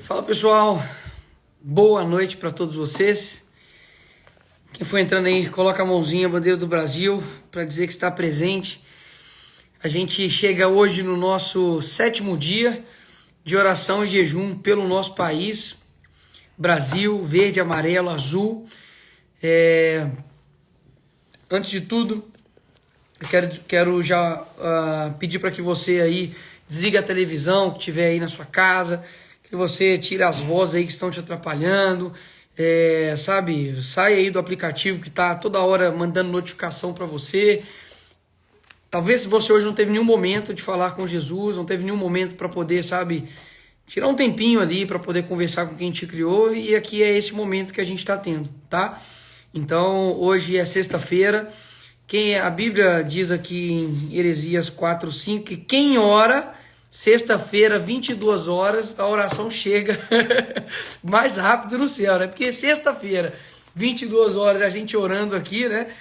Fala pessoal, boa noite para todos vocês. Quem for entrando aí, coloca a mãozinha, a bandeira do Brasil, para dizer que está presente. A gente chega hoje no nosso 7º dia de oração e jejum pelo nosso país, Brasil, verde, amarelo, azul. Antes de tudo, eu quero já pedir para que você aí desligue a televisão que tiver aí na sua casa, que você tire as vozes aí que estão te atrapalhando, sai aí do aplicativo que tá toda hora mandando notificação para você. Talvez se você hoje não teve nenhum momento de falar com Jesus, não teve nenhum momento para poder, tirar um tempinho ali para poder conversar com quem te criou, e aqui é esse momento que a gente está tendo, tá? Então, hoje é sexta-feira. A Bíblia diz aqui em Heresias 4:5 que quem ora, sexta-feira, 22 horas, a oração chega mais rápido no céu, né? Porque sexta-feira, 22 horas, a gente orando aqui, né?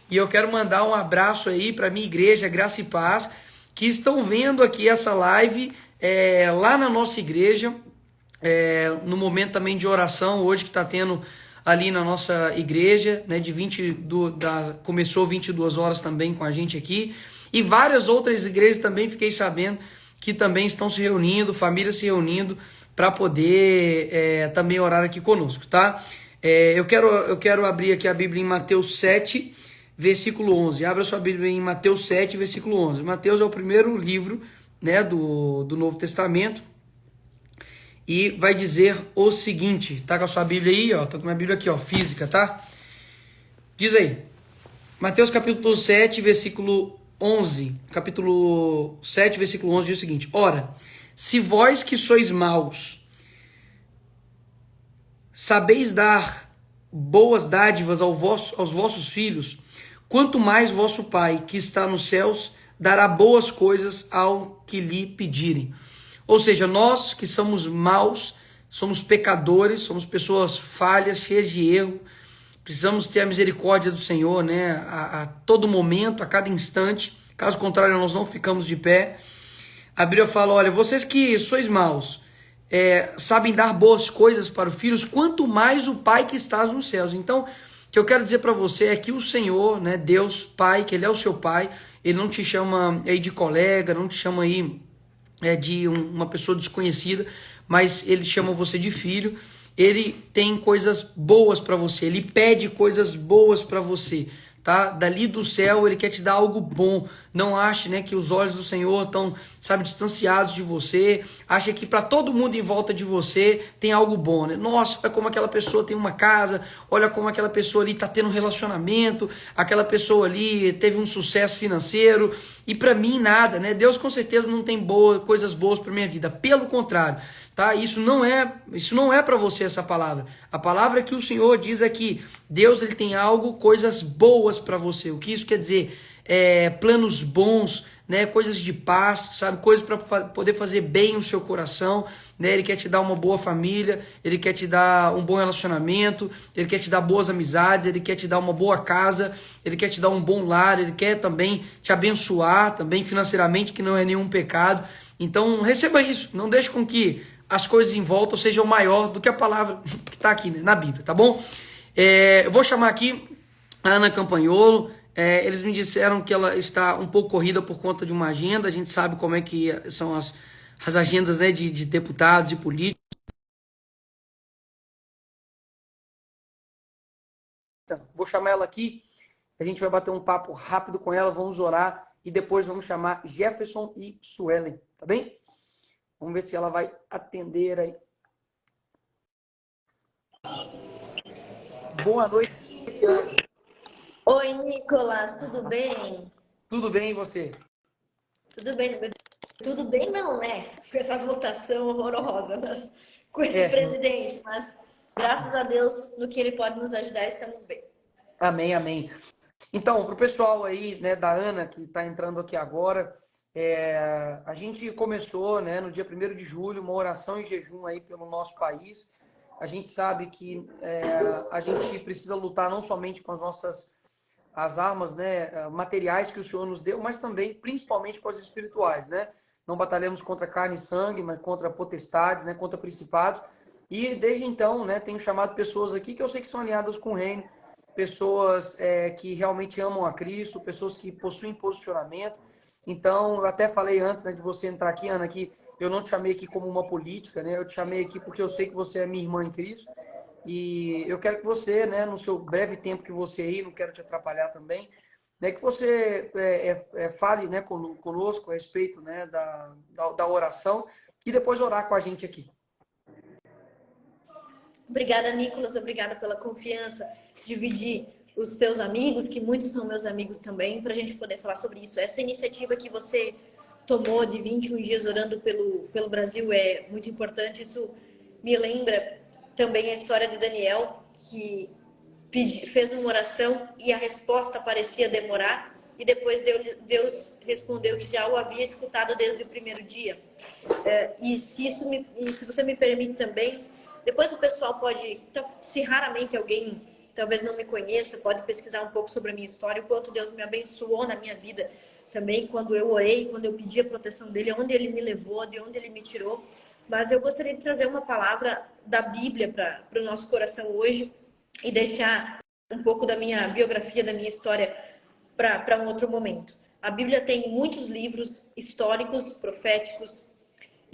E eu quero mandar um abraço aí para minha igreja, Graça e Paz, que estão vendo aqui essa live lá na nossa igreja, no momento também de oração, hoje que está tendo ali na nossa igreja, né, começou 22 horas também com a gente aqui, e várias outras igrejas também fiquei sabendo que também estão se reunindo, famílias se reunindo para poder também orar aqui conosco, tá? Eu quero abrir aqui a Bíblia em Mateus 7, versículo 11. Abra sua Bíblia em Mateus 7, versículo 11. Mateus é o primeiro livro, né, do Novo Testamento. E vai dizer o seguinte, tá com a sua Bíblia aí, ó, tô com a minha Bíblia aqui, ó, física, tá? Diz aí, Mateus capítulo 7, versículo 11, capítulo 7, versículo 11 diz o seguinte: Ora, se vós que sois maus, sabeis dar boas dádivas aos vossos filhos, quanto mais vosso Pai, que está nos céus, dará boas coisas ao que lhe pedirem. Ou seja, nós que somos maus, somos pecadores, somos pessoas falhas, cheias de erro, precisamos ter a misericórdia do Senhor, né, a todo momento, a cada instante. Caso contrário, nós não ficamos de pé. A Bíblia fala, olha, vocês que sois maus, sabem dar boas coisas para os filhos, quanto mais o Pai que está nos céus. Então, o que eu quero dizer para você é que o Senhor, né, Deus, Pai, que Ele é o seu Pai, Ele não te chama aí de colega, não te chama aí de uma pessoa desconhecida, mas Ele chama você de filho. Ele tem coisas boas para você, Ele pede coisas boas para você, tá? Dali do céu Ele quer te dar algo bom. Não ache, né, que os olhos do Senhor estão, distanciados de você. Acha que para todo mundo em volta de você tem algo bom, né? Nossa, olha como aquela pessoa tem uma casa, olha como aquela pessoa ali está tendo um relacionamento, aquela pessoa ali teve um sucesso financeiro, e para mim nada, né? Deus com certeza não tem coisas boas para minha vida, pelo contrário. Tá? Isso não é para você essa palavra. A palavra que o Senhor diz é que Deus ele tem coisas boas para você. O que isso quer dizer? Planos bons, né? Coisas de paz, sabe? Coisas para poder fazer bem o seu coração, né? Ele quer te dar uma boa família, Ele quer te dar um bom relacionamento, Ele quer te dar boas amizades, Ele quer te dar uma boa casa, Ele quer te dar um bom lar, Ele quer também te abençoar também financeiramente, que não é nenhum pecado. Então receba isso, não deixe com que as coisas em volta sejam maior do que a palavra que está aqui, né, na Bíblia, tá bom? Eu vou chamar aqui a Ana Campanholo. Eles me disseram que ela está um pouco corrida por conta de uma agenda. A gente sabe como é que são as agendas, né, de deputados e políticos. Vou chamar ela aqui, a gente vai bater um papo rápido com ela, vamos orar e depois vamos chamar Jefferson e Suelen, tá bem? Vamos ver se ela vai atender aí. Boa noite. Oi, Nicolas, tudo bem? Tudo bem, e você? Tudo bem. Tudo bem não, né? Com essa votação horrorosa, com esse presidente, mas graças a Deus, no que ele pode nos ajudar, estamos bem. Amém, amém. Então, para o pessoal aí, né, da Ana, que está entrando aqui agora, a gente começou, né, no dia 1º de julho, uma oração em jejum aí pelo nosso país. A gente sabe que a gente precisa lutar não somente com as armas, né, materiais que o Senhor nos deu, mas também, principalmente, com as espirituais, né? Não batalhamos contra carne e sangue, mas contra potestades, né, contra principados. E desde então, né, tenho chamado pessoas aqui que eu sei que são alinhadas com o reino, pessoas que realmente amam a Cristo, pessoas que possuem posicionamento. Então, eu até falei antes, né, de você entrar aqui, Ana, que eu não te chamei aqui como uma política, né? Eu te chamei aqui porque eu sei que você é minha irmã em Cristo. E eu quero que você, né, no seu breve tempo que você aí, não quero te atrapalhar também, né, que você fale, né, conosco a respeito, né, da oração e depois orar com a gente aqui. Obrigada, Nicolas. Obrigada pela confiança. Dividir os teus amigos, que muitos são meus amigos também, para a gente poder falar sobre isso. Essa iniciativa que você tomou de 21 dias orando pelo Brasil é muito importante. Isso me lembra também a história de Daniel, que fez uma oração e a resposta parecia demorar. E depois Deus respondeu que já o havia escutado desde o primeiro dia. E se você me permite também, depois o pessoal pode, se raramente alguém talvez não me conheça, pode pesquisar um pouco sobre a minha história, o quanto Deus me abençoou na minha vida também, quando eu orei, quando eu pedi a proteção dele, onde ele me levou, de onde ele me tirou. Mas eu gostaria de trazer uma palavra da Bíblia para o nosso coração hoje e deixar um pouco da minha biografia, da minha história para um outro momento. A Bíblia tem muitos livros históricos, proféticos,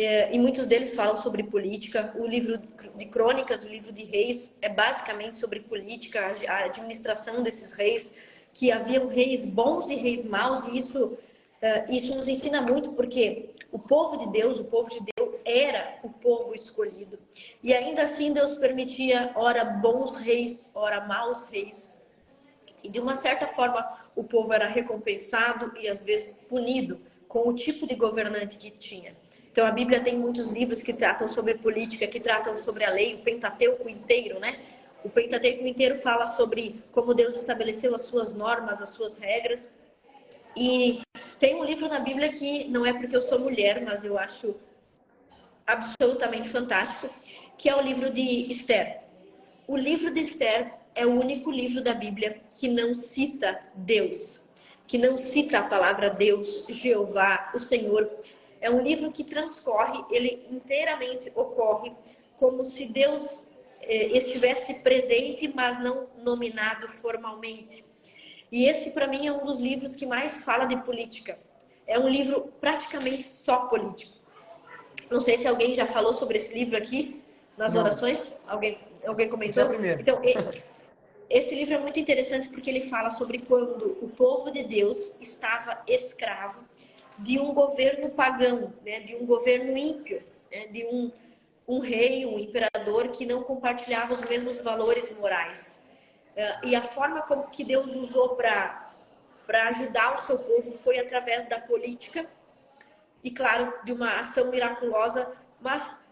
e muitos deles falam sobre política. O livro de Crônicas, o livro de Reis, é basicamente sobre política, a administração desses reis, que haviam reis bons e reis maus, e isso nos ensina muito, porque o povo de Deus, o povo de Deus, era o povo escolhido. E ainda assim Deus permitia, ora bons reis, ora maus reis. E de uma certa forma o povo era recompensado e às vezes punido com o tipo de governante que tinha. Então a Bíblia tem muitos livros que tratam sobre política, que tratam sobre a lei, o Pentateuco inteiro, né? O Pentateuco inteiro fala sobre como Deus estabeleceu as suas normas, as suas regras. E tem um livro na Bíblia que não é porque eu sou mulher, mas eu acho absolutamente fantástico, que é o livro de Esther. O livro de Esther é o único livro da Bíblia que não cita Deus, que não cita a palavra Deus, Jeová, o Senhor. É um livro que transcorre, ele inteiramente ocorre como se Deus estivesse presente, mas não nominado formalmente. E esse, para mim, é um dos livros que mais fala de política. É um livro praticamente só político. Não sei se alguém já falou sobre esse livro aqui nas orações. Alguém comentou? Então, esse livro é muito interessante porque ele fala sobre quando o povo de Deus estava escravo de um governo pagão, né? De um governo ímpio, né? De um rei, um imperador que não compartilhava os mesmos valores morais. E a forma como que Deus usou para ajudar o seu povo foi através da política e, claro, de uma ação miraculosa, mas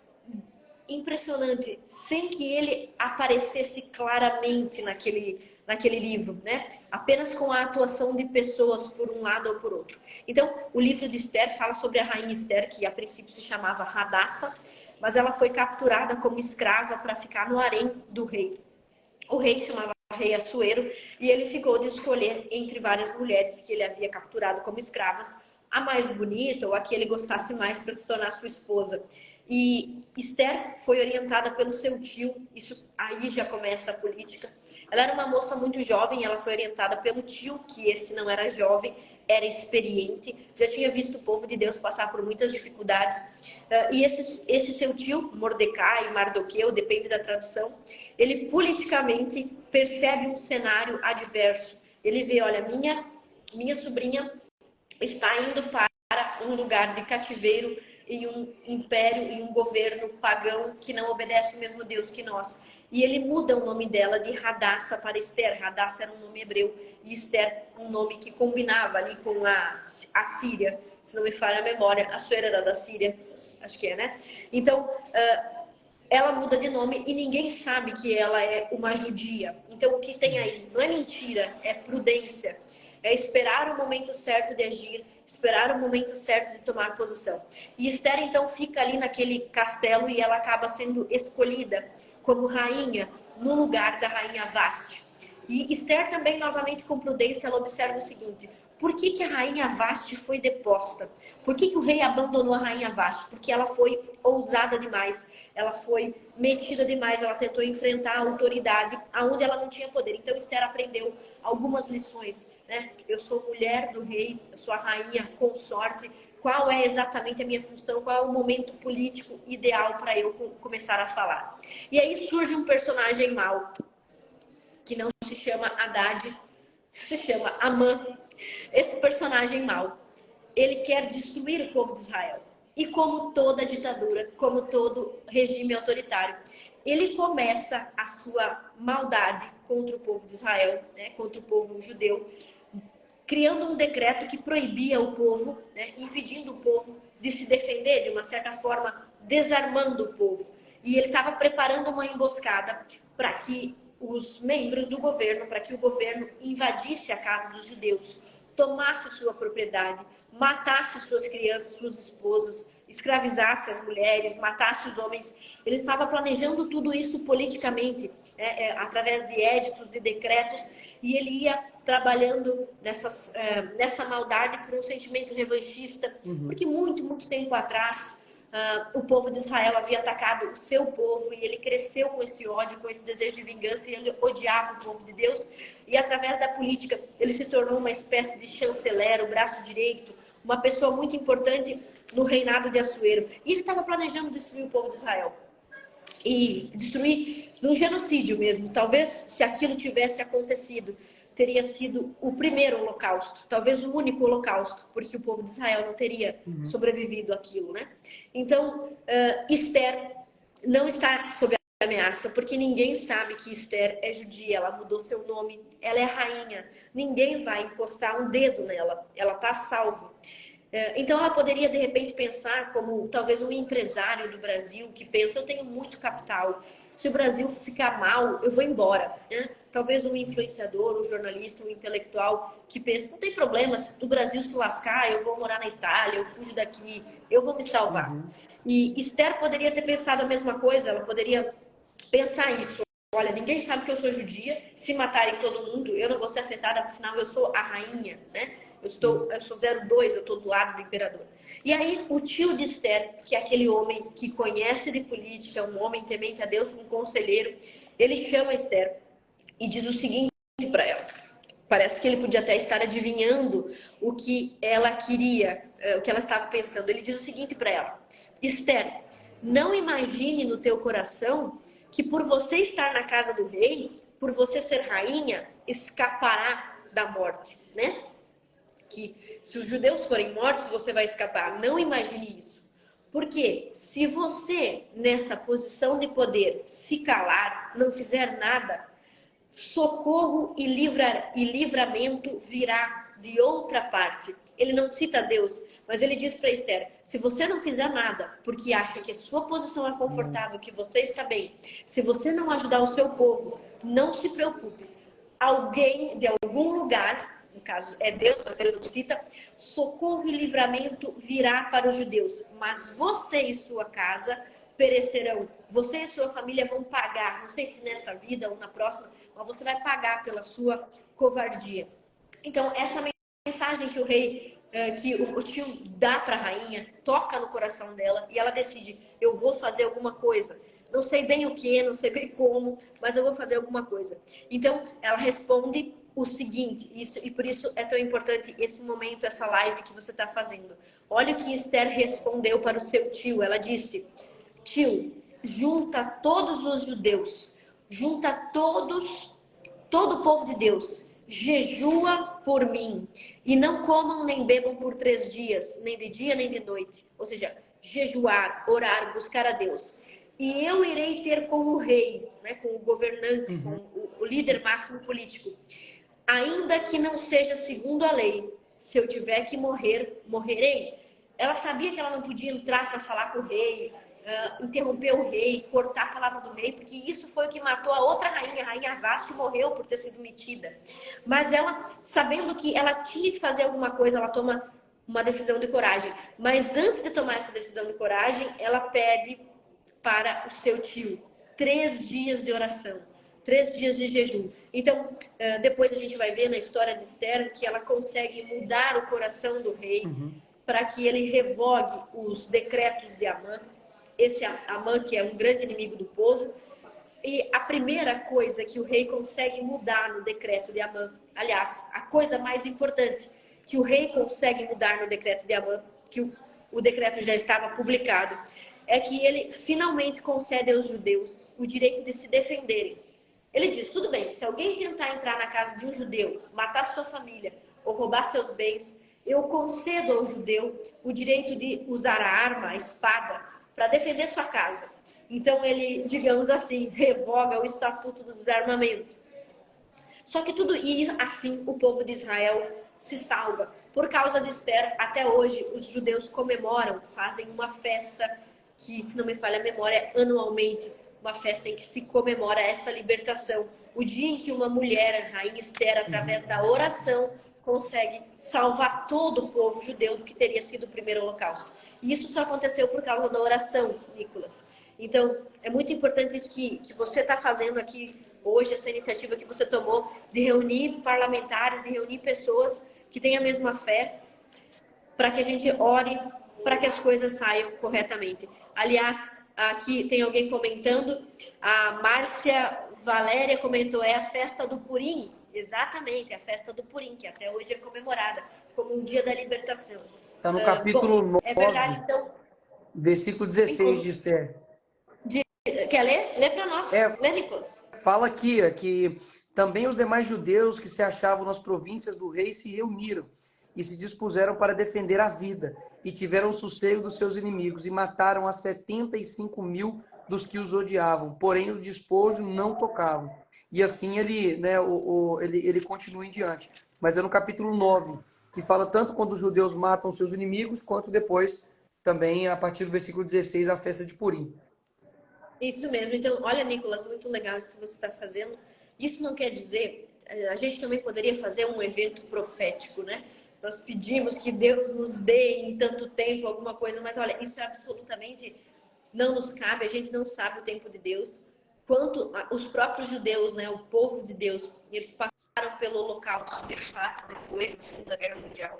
impressionante, sem que ele aparecesse claramente naquele livro, né? Apenas com a atuação de pessoas por um lado ou por outro. Então, o livro de Esther fala sobre a rainha Esther, que a princípio se chamava Radassa, mas ela foi capturada como escrava para ficar no harém do rei. O rei chamava Rei Assuero e ele ficou de escolher entre várias mulheres que ele havia capturado como escravas, a mais bonita ou a que ele gostasse mais para se tornar sua esposa. E Esther foi orientada pelo seu tio, isso aí já começa a política. Ela era uma moça muito jovem, ela foi orientada pelo tio, que esse não era jovem, era experiente, já tinha visto o povo de Deus passar por muitas dificuldades. E esse seu tio, Mordecai, Mardoqueu, depende da tradução, ele politicamente percebe um cenário adverso. Ele vê, olha, minha sobrinha está indo para um lugar de cativeiro em um império, em um governo pagão que não obedece o mesmo Deus que nós. E ele muda o nome dela de Radassa para Esther. Radassa era um nome hebreu e Esther um nome que combinava ali com a Síria, se não me falha a memória. A sua era da Síria, acho que é, né? Então, ela muda de nome e ninguém sabe que ela é uma judia. Então, o que tem aí não é mentira, é prudência. É esperar o momento certo de agir, esperar o momento certo de tomar posição. E Esther, então, fica ali naquele castelo e ela acaba sendo escolhida como rainha no lugar da rainha Vasti. E Esther também, novamente, com prudência, ela observa o seguinte: Por que que a rainha Vasti foi deposta? Por que que o rei abandonou a rainha Vasti? Porque ela foi ousada demais, ela foi metida demais, ela tentou enfrentar a autoridade aonde ela não tinha poder. Então Esther aprendeu algumas lições, né? Eu sou mulher do rei, eu sou a rainha consorte. Qual é exatamente a minha função? Qual é o momento político ideal para eu começar a falar? E aí surge um personagem mau, que não se chama Haddad, se chama Amã. Esse personagem mau, ele quer destruir o povo de Israel. E como toda ditadura, como todo regime autoritário, ele começa a sua maldade contra o povo de Israel, né, contra o povo judeu, criando um decreto que proibia o povo, né, impedindo o povo de se defender, de uma certa forma, desarmando o povo. E ele estava preparando uma emboscada para que os membros do governo, para que o governo invadisse a casa dos judeus, tomasse sua propriedade, matasse suas crianças, suas esposas, escravizasse as mulheres, matasse os homens. Ele estava planejando tudo isso politicamente, através de éditos, de decretos, e ele ia trabalhando nessa maldade por um sentimento revanchista, porque muito tempo atrás o povo de Israel havia atacado o seu povo e ele cresceu com esse ódio, com esse desejo de vingança, e ele odiava o povo de Deus, e através da política ele se tornou uma espécie de chanceler, o braço direito, uma pessoa muito importante no reinado de Assuero, e ele estava planejando destruir o povo de Israel e destruir num genocídio mesmo. Talvez, se aquilo tivesse acontecido, teria sido o primeiro holocausto, talvez o único holocausto, porque o povo de Israel não teria sobrevivido àquilo, né? Então, Esther não está sob ameaça, porque ninguém sabe que Esther é judia, ela mudou seu nome, ela é rainha, ninguém vai encostar um dedo nela, ela está salva. Então ela poderia de repente pensar como talvez um empresário do Brasil que pensa, eu tenho muito capital, se o Brasil ficar mal, eu vou embora, né? Talvez um influenciador, um jornalista, um intelectual que pensa, não tem problema, se o Brasil se lascar, eu vou morar na Itália, eu fujo daqui, eu vou me salvar. E Esther poderia ter pensado a mesma coisa, ela poderia pensar isso. Olha, ninguém sabe que eu sou judia, se matarem todo mundo, eu não vou ser afetada, afinal eu sou a rainha, né? Eu sou 02, eu estou do lado do imperador. E aí, o tio de Esther, que é aquele homem que conhece de política, um homem temente a Deus, um conselheiro, ele chama Esther e diz o seguinte para ela. Parece que ele podia até estar adivinhando o que ela queria, o que ela estava pensando. Ele diz o seguinte para ela: Esther, não imagine no teu coração que por você estar na casa do rei, por você ser rainha, escapará da morte, né? Que se os judeus forem mortos, você vai escapar. Não imagine isso. Porque se você, nessa posição de poder, se calar, não fizer nada, socorro e livramento virá de outra parte. Ele não cita Deus, mas ele diz para Esther, se você não fizer nada, porque acha que a sua posição é confortável, que você está bem, se você não ajudar o seu povo, não se preocupe. Alguém de algum lugar, no caso é Deus, mas ele não cita, socorro e livramento virá para os judeus, mas você e sua casa perecerão. Você e sua família vão pagar, não sei se nesta vida ou na próxima, mas você vai pagar pela sua covardia. Então, essa mensagem que o rei, que o tio dá para a rainha, toca no coração dela e ela decide, eu vou fazer alguma coisa. Não sei bem o que, não sei bem como, mas eu vou fazer alguma coisa. Então, ela responde o seguinte, e por isso é tão importante esse momento, essa live que você está fazendo. Olha o que Esther respondeu para o seu tio. Ela disse, tio, junta todos os judeus, junta todo o povo de Deus, jejua por mim, e não comam nem bebam por 3 dias, nem de dia nem de noite. Ou seja, jejuar, orar, buscar a Deus. E eu irei ter com o rei, né, com o governante, com o líder máximo político, ainda que não seja segundo a lei, se eu tiver que morrer, morrerei. Ela sabia que ela não podia entrar para falar com o rei, interromper o rei, cortar a palavra do rei, porque isso foi o que matou a outra rainha, a rainha Vasti, morreu por ter sido metida. Mas ela, sabendo que ela tinha que fazer alguma coisa, ela toma uma decisão de coragem. Mas antes de tomar essa decisão de coragem, ela pede para o seu tio 3 dias de oração. 3 dias de jejum. Então, depois a gente vai ver na história de Esther que ela consegue mudar o coração do rei para que ele revogue os decretos de Amã. Esse Amã, que é um grande inimigo do povo. E a primeira coisa que o rei consegue mudar no decreto de Amã, aliás, a coisa mais importante que o rei consegue mudar no decreto de Amã, que o decreto já estava publicado, é que ele finalmente concede aos judeus o direito de se defenderem. Ele diz, tudo bem, se alguém tentar entrar na casa de um judeu, matar sua família ou roubar seus bens, eu concedo ao judeu o direito de usar a arma, a espada, para defender sua casa. Então ele, digamos assim, revoga o estatuto do desarmamento. Só que tudo isso, assim, o povo de Israel se salva. Por causa de Esther, até hoje, os judeus comemoram, fazem uma festa que, se não me falha a memória, anualmente, uma festa em que se comemora essa libertação. O dia em que uma mulher, a rainha Esther, através da oração, consegue salvar todo o povo judeu do que teria sido o primeiro holocausto. E isso só aconteceu por causa da oração, Nicolas. Então, é muito importante isso que você está fazendo aqui hoje, essa iniciativa que você tomou de reunir parlamentares, de reunir pessoas que têm a mesma fé, para que a gente ore, para que as coisas saiam corretamente. Aliás, aqui tem alguém comentando, a Márcia Valéria comentou, é a festa do Purim. Exatamente, é a festa do Purim, que até hoje é comemorada como um dia da libertação. Está no capítulo 9, é verdade, então... versículo 16 de Esther. Quer ler? Lê para nós. Lê, Nicolas. Fala aqui que também os demais judeus que se achavam nas províncias do rei se reuniram e se dispuseram para defender a vida e tiveram sossego dos seus inimigos e mataram a 75.000 dos que os odiavam, porém o despojo não tocavam. E assim ele continua em diante. Mas é no capítulo 9, que fala tanto quando os judeus matam seus inimigos, quanto depois também, a partir do versículo 16, a festa de Purim. Isso mesmo. Então, olha, Nicolas, muito legal isso que você está fazendo. Isso não quer dizer... A gente também poderia fazer um evento profético, né? Nós pedimos que Deus nos dê em tanto tempo alguma coisa, mas olha, isso é absolutamente... não nos cabe, a gente não sabe o tempo de Deus. Quanto os próprios judeus, né, o povo de Deus, eles passaram pelo holocausto, de fato, depois da Segunda Guerra Mundial.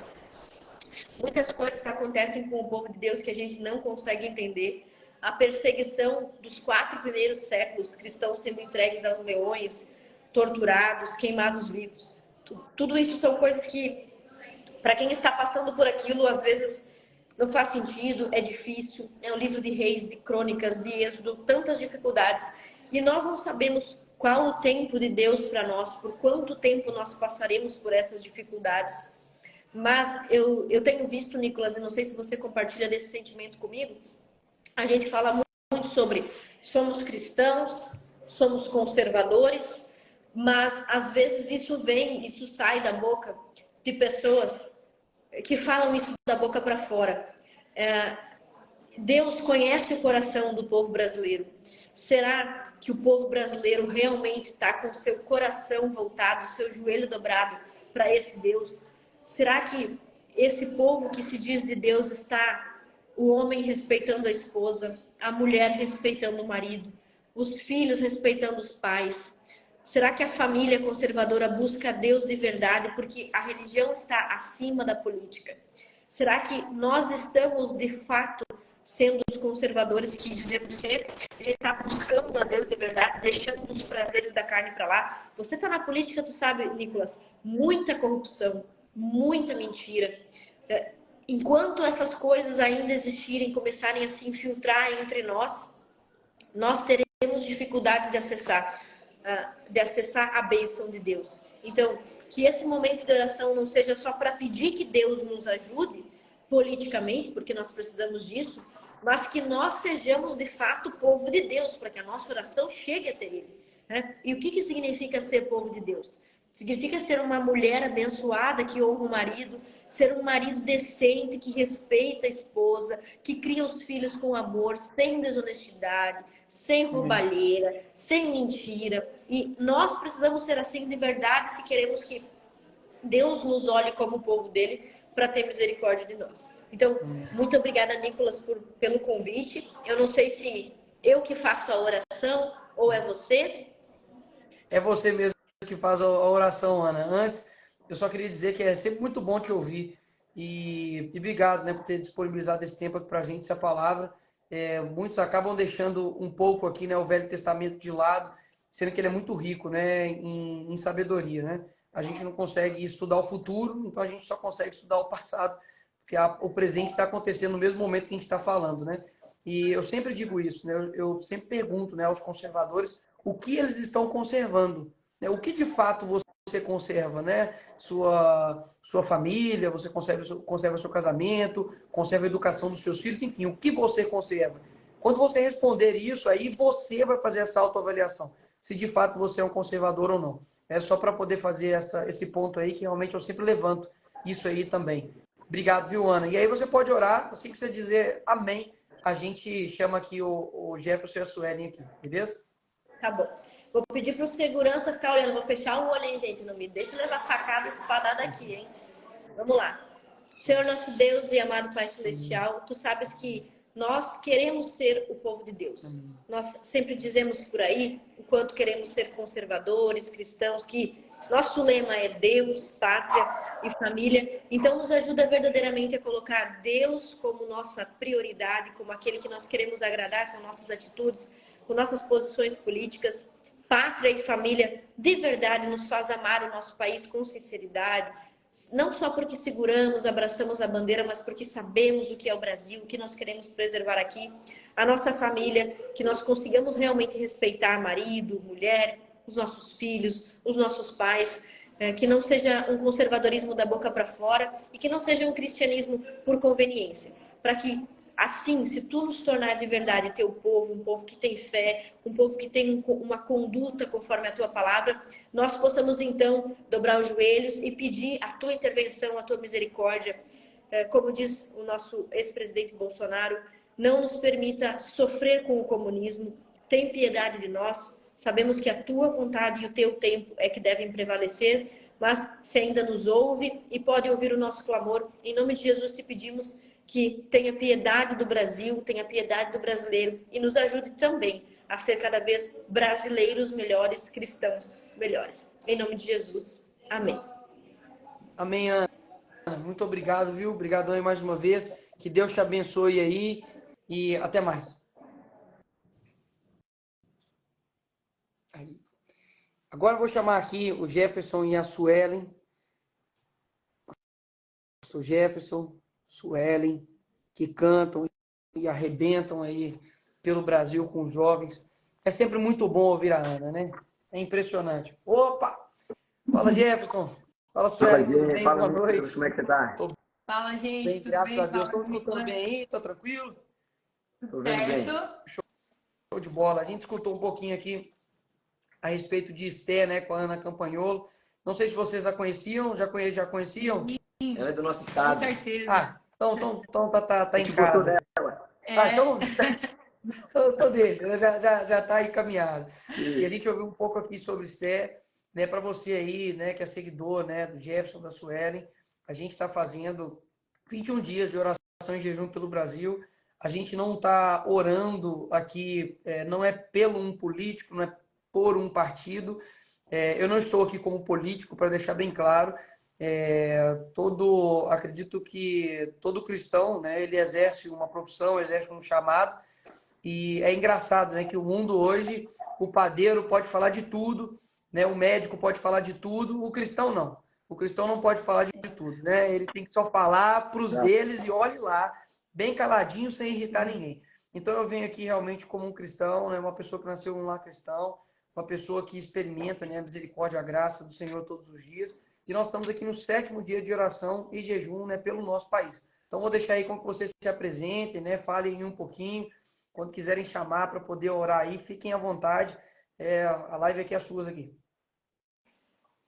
Muitas coisas acontecem com o povo de Deus que a gente não consegue entender. A perseguição dos 4 primeiros séculos, cristãos sendo entregues aos leões, torturados, queimados vivos. Tudo isso são coisas que, para quem está passando por aquilo, às vezes não faz sentido, é difícil. É um livro de reis, de crônicas, de êxodo, tantas dificuldades. E nós não sabemos qual o tempo de Deus para nós, por quanto tempo nós passaremos por essas dificuldades. Mas eu tenho visto, Nicolas, e não sei se você compartilha desse sentimento comigo, a gente fala muito sobre somos cristãos, somos conservadores, mas às vezes isso sai da boca de pessoas que falam isso da boca para fora. Deus conhece o coração do povo brasileiro. Será que o povo brasileiro realmente está com seu coração voltado, seu joelho dobrado para esse Deus? Será que esse povo que se diz de Deus está... o homem respeitando a esposa, a mulher respeitando o marido, os filhos respeitando os pais? Será que a família conservadora busca Deus de verdade porque a religião está acima da política? Será que nós estamos, de fato, sendo os conservadores que dizemos ser? A gente está buscando a Deus de verdade, deixando os prazeres da carne para lá? Você está na política, tu sabe, Nicolas, muita corrupção, muita mentira. Enquanto essas coisas ainda existirem, começarem a se infiltrar entre nós, nós teremos dificuldades de acessar a bênção de Deus. Então, que esse momento de oração não seja só para pedir que Deus nos ajude politicamente, porque nós precisamos disso, mas que nós sejamos de fato povo de Deus, para que a nossa oração chegue até Ele. Né? E o que significa ser povo de Deus? Significa ser uma mulher abençoada que honra o marido, ser um marido decente que respeita a esposa, que cria os filhos com amor, sem desonestidade, sem roubalheira, sem mentira. E nós precisamos ser assim de verdade se queremos que Deus nos olhe como o povo dele para ter misericórdia de nós. Então, muito obrigada, Nicolas, pelo convite. Eu não sei se eu que faço a oração ou é você. É você mesmo que faz a oração, Ana. Antes, eu só queria dizer que é sempre muito bom te ouvir. E obrigado, né, por ter disponibilizado esse tempo aqui para a gente, essa palavra. Muitos acabam deixando um pouco aqui, né, o Velho Testamento de lado, sendo que ele é muito rico, né, em sabedoria, né? A gente não consegue estudar o futuro, então a gente só consegue estudar o passado, porque o presente está acontecendo no mesmo momento que a gente está falando, né? E eu sempre digo isso, né? Eu sempre pergunto, né, aos conservadores o que eles estão conservando, né? O que de fato você conserva, né? Sua família, você conserva seu casamento, conserva a educação dos seus filhos, enfim, o que você conserva. Quando você responder isso, aí você vai fazer essa autoavaliação, se de fato você é um conservador ou não. É só para poder fazer esse ponto aí, que realmente eu sempre levanto isso aí também. Obrigado, viu, Ana? E aí você pode orar, assim que você dizer amém, a gente chama aqui o Jefferson e a Suelen aqui, beleza? Tá bom. Vou pedir para o segurança ficar olhando. Vou fechar o olho, hein, gente? Não me deixe levar facada espadada aqui, hein? Vamos lá. Senhor nosso Deus e amado Pai Celestial, tu sabes que nós queremos ser o povo de Deus. Nós sempre dizemos por aí o quanto queremos ser conservadores, cristãos, que nosso lema é Deus, pátria e família. Então nos ajuda verdadeiramente a colocar Deus como nossa prioridade, como aquele que nós queremos agradar com nossas atitudes, com nossas posições políticas. Pátria e família de verdade nos faz amar o nosso país com sinceridade, não só porque seguramos, abraçamos a bandeira, mas porque sabemos o que é o Brasil, o que nós queremos preservar aqui, a nossa família, que nós consigamos realmente respeitar marido, mulher, os nossos filhos, os nossos pais, que não seja um conservadorismo da boca para fora e que não seja um cristianismo por conveniência, para que assim, se tu nos tornar de verdade teu povo, um povo que tem fé, um povo que tem uma conduta conforme a tua palavra, nós possamos então dobrar os joelhos e pedir a tua intervenção, a tua misericórdia. Como diz o nosso ex-presidente Bolsonaro, não nos permita sofrer com o comunismo, tem piedade de nós, sabemos que a tua vontade e o teu tempo é que devem prevalecer, mas se ainda nos ouve e pode ouvir o nosso clamor, em nome de Jesus te pedimos que tenha piedade do Brasil, tenha piedade do brasileiro e nos ajude também a ser cada vez brasileiros melhores, cristãos melhores. Em nome de Jesus. Amém. Amém, Ana. Muito obrigado, viu? Obrigadão aí mais uma vez. Que Deus te abençoe aí e até mais. Agora eu vou chamar aqui o Jefferson e a Suelen. O Jefferson, Suelen, que cantam e arrebentam aí pelo Brasil com os jovens. É sempre muito bom ouvir a Ana, né? É impressionante. Opa! Fala, Jefferson. Fala, Fala, Suelen. Tudo Gê, bem? Boa fala, noite. Nicolas, como é que você tá? Tô Fala, gente, bem, tudo graças a bem? Deus. Fala, Estão escutando Camila. bem aí? Tá tranquilo? Tô vendo bem. Certo? Show de bola. A gente escutou um pouquinho aqui a respeito de Esther, né, com a Ana Campanholo. Não sei se vocês a conheciam, já conheciam? Ela é do nosso Com estado. certeza. Ah, então tá A em gente gostou casa. dela. Ah, É, então deixa, né? Já tá aí caminhado. E a Sim. gente ouviu um pouco aqui sobre Esther, né, para você aí, né, que é seguidor, né, do Jefferson, da Suelen. A gente está fazendo 21 dias de oração em jejum pelo Brasil. A gente não está orando aqui, não é pelo um político, não é por um partido. Eu não estou aqui como político, para deixar bem claro. Acredito que todo cristão, né, ele exerce uma profissão, exerce um chamado, e é engraçado, né, que o mundo hoje, o padeiro pode falar de tudo, né, o médico pode falar de tudo, o cristão não. O cristão não pode falar de tudo, né? Ele tem que só falar para os Tá. deles e olhe lá, bem caladinho, sem irritar ninguém. Então eu venho aqui realmente como um cristão, né, uma pessoa que nasceu num lar cristão, uma pessoa que experimenta, né, a misericórdia, a graça do Senhor todos os dias. E nós estamos aqui no 7º dia de oração e jejum, né, pelo nosso país. Então vou deixar aí com que vocês se apresentem, né, falem um pouquinho. Quando quiserem chamar para poder orar aí, fiquem à vontade. A live aqui é sua aqui.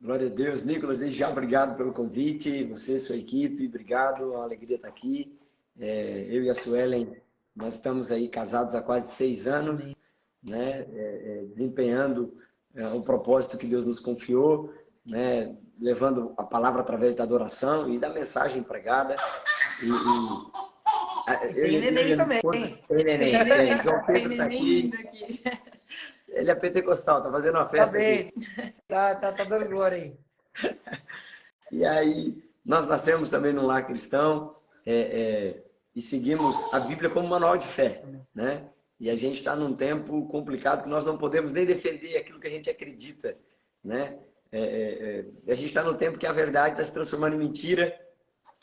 Glória a Deus. Nicolas, desde já obrigado pelo convite. Você, sua equipe, obrigado. A alegria estar aqui. Eu e a Suelen, nós estamos aí casados há quase 6 anos, né? Desempenhando o propósito que Deus nos confiou, né? Levando a palavra através da adoração e da mensagem pregada. Tem neném também. Tem neném, tem. João tem Pedro está neném aqui. lindo aqui. Ele é pentecostal, tá fazendo uma Tá festa bem. aqui. Tá dando glória aí. E aí, nós nascemos também num lar cristão e seguimos a Bíblia como manual de fé, né? E a gente está num tempo complicado que nós não podemos nem defender aquilo que a gente acredita, né? A gente está num tempo que a verdade está se transformando em mentira,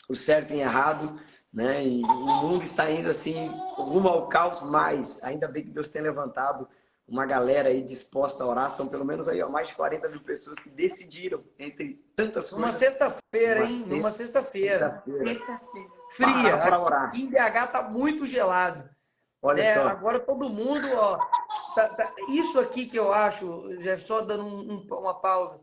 o certo em errado, né? E o mundo está indo assim rumo ao caos, mas ainda bem que Deus tem levantado uma galera aí disposta a orar. São pelo menos aí ó, mais de 40 mil pessoas que decidiram, entre tantas Numa coisas, sexta-feira, hein? Numa sexta-feira. Terça-feira. Fria. para Aqui orar. em BH tá muito gelado, Olha né? só, Agora todo mundo, ó, isso aqui que eu acho, Jeff, só dando uma pausa,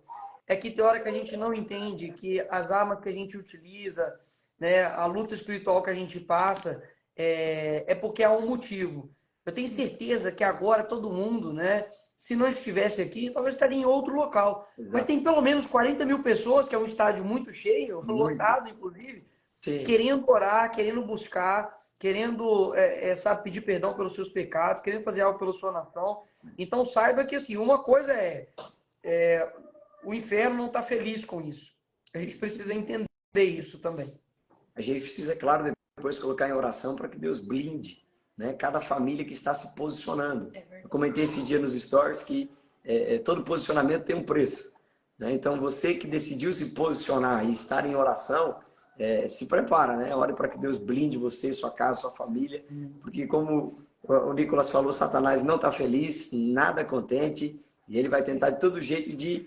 é que tem hora que a gente não entende que as armas que a gente utiliza, né, a luta espiritual que a gente passa, é porque há um motivo. Eu tenho certeza que agora todo mundo, né, se não estivesse aqui, talvez estaria em outro local. Mas exato, tem pelo menos 40 mil pessoas, que é um estádio muito cheio, muito, lotado, inclusive, sim, querendo orar, querendo buscar, querendo, sabe, pedir perdão pelos seus pecados, querendo fazer algo pela sua nação. Então saiba que assim, uma coisa o inferno não está feliz com isso. A gente precisa entender isso também. a gente precisa, claro, depois colocar em oração para que Deus blinde, né, cada família que está se posicionando. Eu comentei esse dia nos stories que todo posicionamento tem um preço, né? Então, você que decidiu se posicionar e estar em oração, se prepara, né? Ore para que Deus blinde você, sua casa, sua família, porque como o Nicolas falou, Satanás não está feliz, nada contente, e ele vai tentar de todo jeito de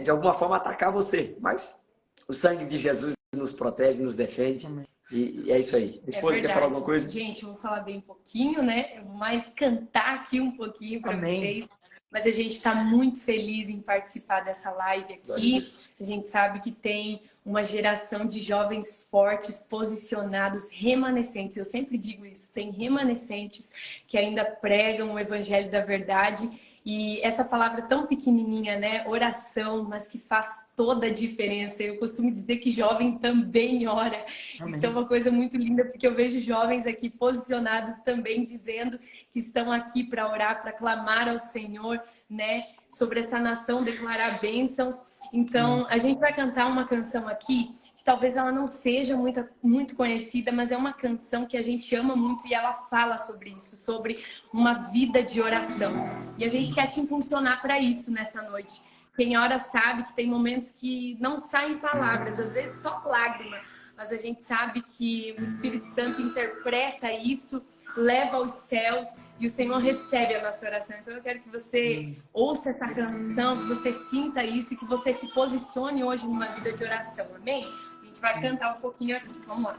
alguma forma atacar você, mas o sangue de Jesus nos protege, nos defende. E é isso aí. A esposa quer falar alguma coisa? Gente, eu vou falar bem pouquinho, né? Eu vou mais cantar aqui um pouquinho para vocês. Mas a gente está muito feliz em participar dessa live aqui. A gente sabe que tem uma geração de jovens fortes, posicionados, remanescentes. Eu sempre digo isso, tem remanescentes que ainda pregam o evangelho da verdade. E essa palavra tão pequenininha, né? Oração, mas que faz toda a diferença. Eu costumo dizer que jovem também ora. Amém. Isso é uma coisa muito linda, porque eu vejo jovens aqui posicionados também, dizendo que estão aqui para orar, para clamar ao Senhor, né? Sobre essa nação, declarar bênçãos. Então, a gente vai cantar uma canção aqui que talvez ela não seja muito conhecida, mas é uma canção que a gente ama muito e ela fala sobre isso, sobre uma vida de oração. E a gente quer te impulsionar para isso nessa noite. Quem ora sabe que tem momentos que não saem palavras, às vezes só lágrima, mas a gente sabe que o Espírito Santo interpreta isso, leva aos céus e o Senhor recebe a nossa oração. Então eu quero que você ouça essa canção, que você sinta isso e que você se posicione hoje numa vida de oração, amém? A gente vai cantar um pouquinho aqui, vamos lá.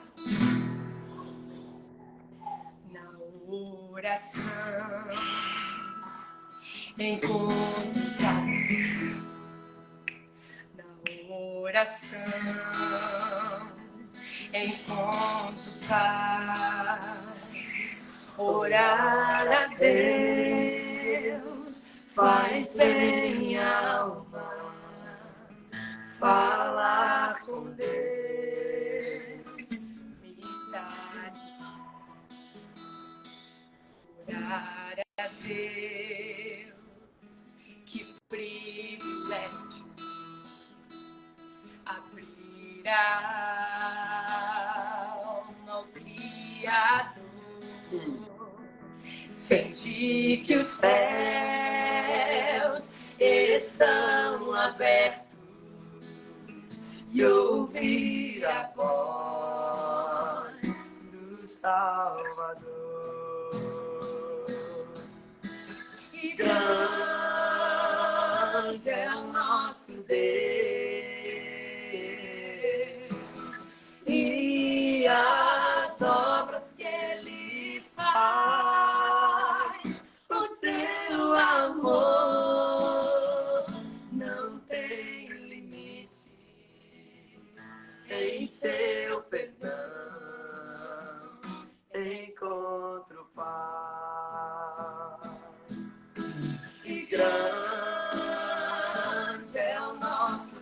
Na oração encontrar, na oração encontro paz. Orar a Deus faz bem à alma. Falar com Deus me satisfaz. Orar a Deus, que privilégio. Abrir a alma ao Criador. Sentir que os céus estão abertos e ouvir a voz do Salvador. E grande é o nosso Deus e as obras que Ele faz. O seu amor não tem limite, em seu perdão encontro paz. E grande é o nosso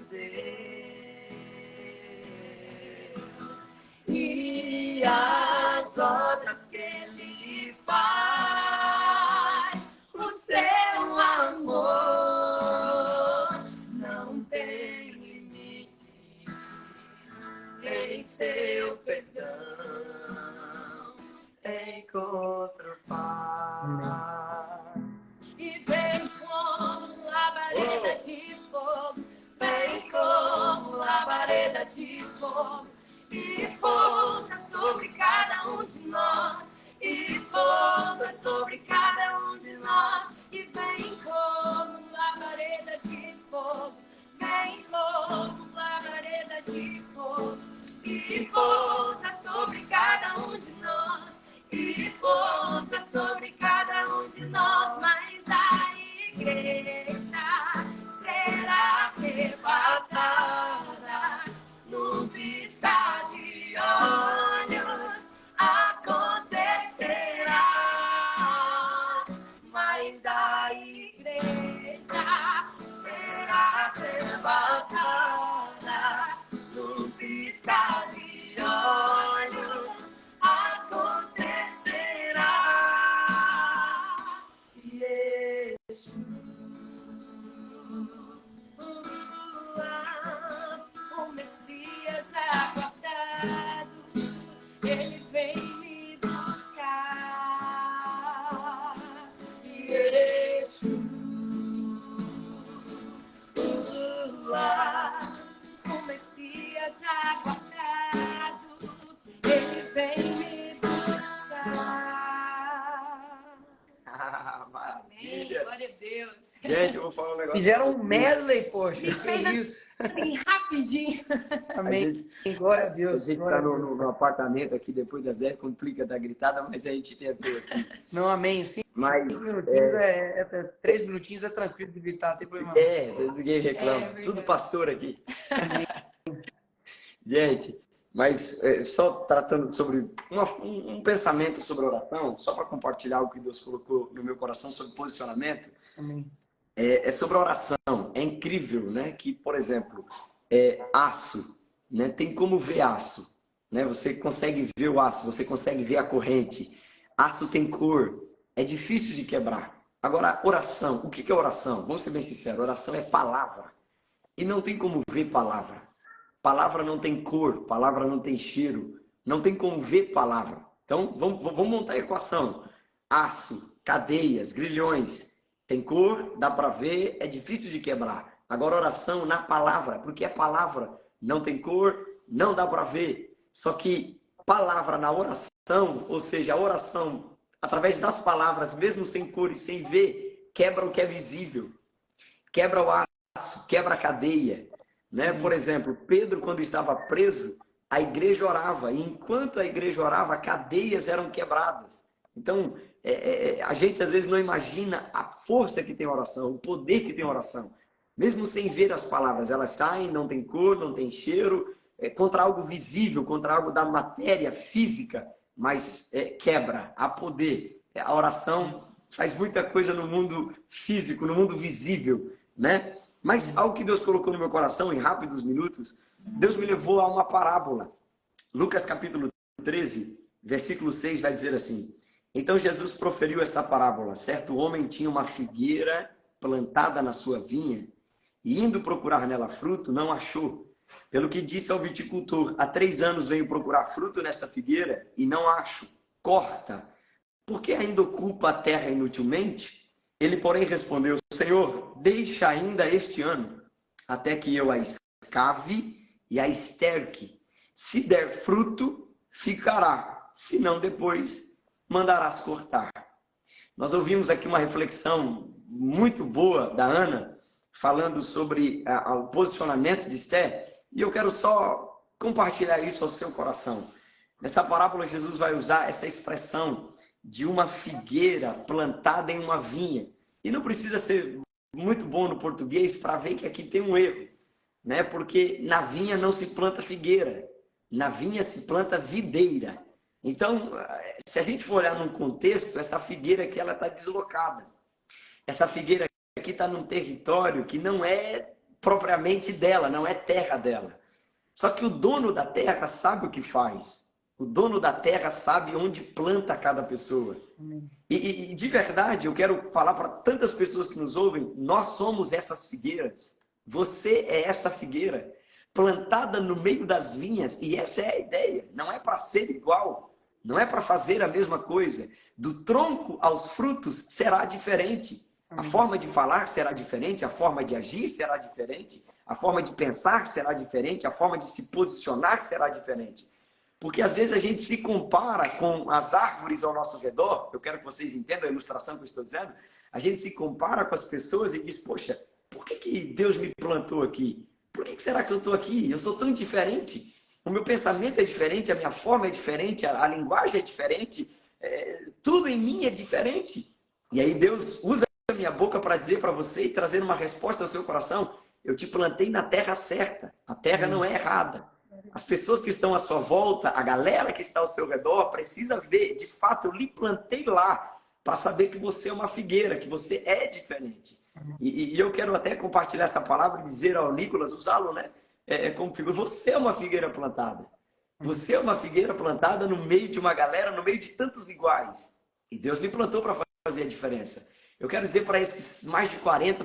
fogo, e pousa sobre cada um de nós, e pousa sobre cada um de nós, e vem como labareda de fogo, vem como labareda de fogo, e pousa sobre cada um de nós, e pousa sobre cada um de nós, mas a igreja será arrebatada no piscar de olhos, acontecerá, mas a igreja será arrebatada no piscar de olhos, acontecerá. O Messias aguardado, ele vem me buscar. Yeshua, o Messias aguardado, ele vem me buscar. Maravilha. Glória a Deus. Gente, eu vou falar um negócio. Fizeram um medley, poxa. E fez isso. assim, rapidinho. Amém. Glória a A Deus. gente Glória está a Deus. no apartamento aqui depois da Zé, complica da gritada, mas a gente tentou aqui. Não, amém. 5 Mas, minutinhos 3 minutinhos é tranquilo de gritar, não tem problema. ninguém reclama. verdade. Tudo pastor aqui. Gente, mas só tratando sobre um pensamento sobre oração, só para compartilhar o que Deus colocou no meu coração sobre posicionamento, Amém. é sobre a oração. É incrível, né? Que, por exemplo, aço, né? Tem como ver aço, né? Você consegue ver o aço, você consegue ver a corrente. Aço tem cor, é difícil de quebrar. Agora, oração, o que é oração? Vamos ser bem sinceros, oração é palavra. E não tem como ver palavra. Palavra não tem cor, palavra não tem cheiro, não tem como ver palavra. Então, vamos montar a equação. Aço, cadeias, grilhões, tem cor, dá para ver, é difícil de quebrar. Agora, oração na palavra, porque a palavra não tem cor, não dá para ver. Só que palavra na oração, ou seja, a oração através das palavras, mesmo sem cor e sem ver, quebra o que é visível. Quebra o aço, quebra a cadeia. Né? Por exemplo, Pedro, quando estava preso, a igreja orava. E enquanto a igreja orava, cadeias eram quebradas. Então, a gente às vezes não imagina a força que tem a oração, o poder que tem a oração. Mesmo sem ver as palavras, elas saem, não tem cor, não tem cheiro, contra algo visível, contra algo da matéria física, mas quebra, há poder. A oração faz muita coisa no mundo físico, no mundo visível, né? Mas algo que Deus colocou no meu coração, em rápidos minutos, Deus me levou a uma parábola. Lucas capítulo 13, versículo 6 vai dizer assim: então Jesus proferiu esta parábola. Certo homem tinha uma figueira plantada na sua vinha, e indo procurar nela fruto, não achou. Pelo que disse ao viticultor: há 3 anos venho procurar fruto nesta figueira, e não acho. Corta, porque ainda ocupa a terra inutilmente? Ele, porém, respondeu: Senhor, deixa ainda este ano, até que eu a escave e a esterque. Se der fruto, ficará. Se não, depois mandarás cortar. Nós ouvimos aqui uma reflexão muito boa da Ana, falando sobre o posicionamento de Esther, e eu quero só compartilhar isso ao seu coração. Nessa parábola, Jesus vai usar essa expressão de uma figueira plantada em uma vinha. E não precisa ser muito bom no português para ver que aqui tem um erro, né? Porque na vinha não se planta figueira, na vinha se planta videira. Então, se a gente for olhar num contexto, essa figueira aqui ela está deslocada. Essa figueira aqui está num território que não é propriamente dela, não é terra dela. Só que o dono da terra sabe o que faz. O dono da terra sabe onde planta cada pessoa. E de verdade, eu quero falar para tantas pessoas que nos ouvem, nós somos essas figueiras. Você é essa figueira, plantada no meio das vinhas, e essa é a ideia. Não é para ser igual, não é para fazer a mesma coisa. Do tronco aos frutos será diferente. A forma de falar será diferente, a forma de agir será diferente, a forma de pensar será diferente, a forma de se posicionar será diferente. Porque às vezes a gente se compara com as árvores ao nosso redor. Eu quero que vocês entendam a ilustração que eu estou dizendo. A gente se compara com as pessoas e diz, poxa, por que Deus me plantou aqui? Por que será que eu estou aqui? Eu sou tão diferente. O meu pensamento é diferente, a minha forma é diferente, a linguagem é diferente, tudo em mim é diferente. E aí Deus usa a minha boca para dizer para você e trazer uma resposta ao seu coração. Eu te plantei na terra certa, a terra não é errada. As pessoas que estão à sua volta, a galera que está ao seu redor, precisa ver, de fato, eu lhe plantei lá para saber que você é uma figueira, que você é diferente. E eu quero até compartilhar essa palavra e dizer ao Nicolas, usá-lo, né? Como figura. Você é uma figueira plantada. Você é uma figueira plantada no meio de uma galera, no meio de tantos iguais. E Deus me plantou para fazer a diferença. Eu quero dizer para esses mais de 40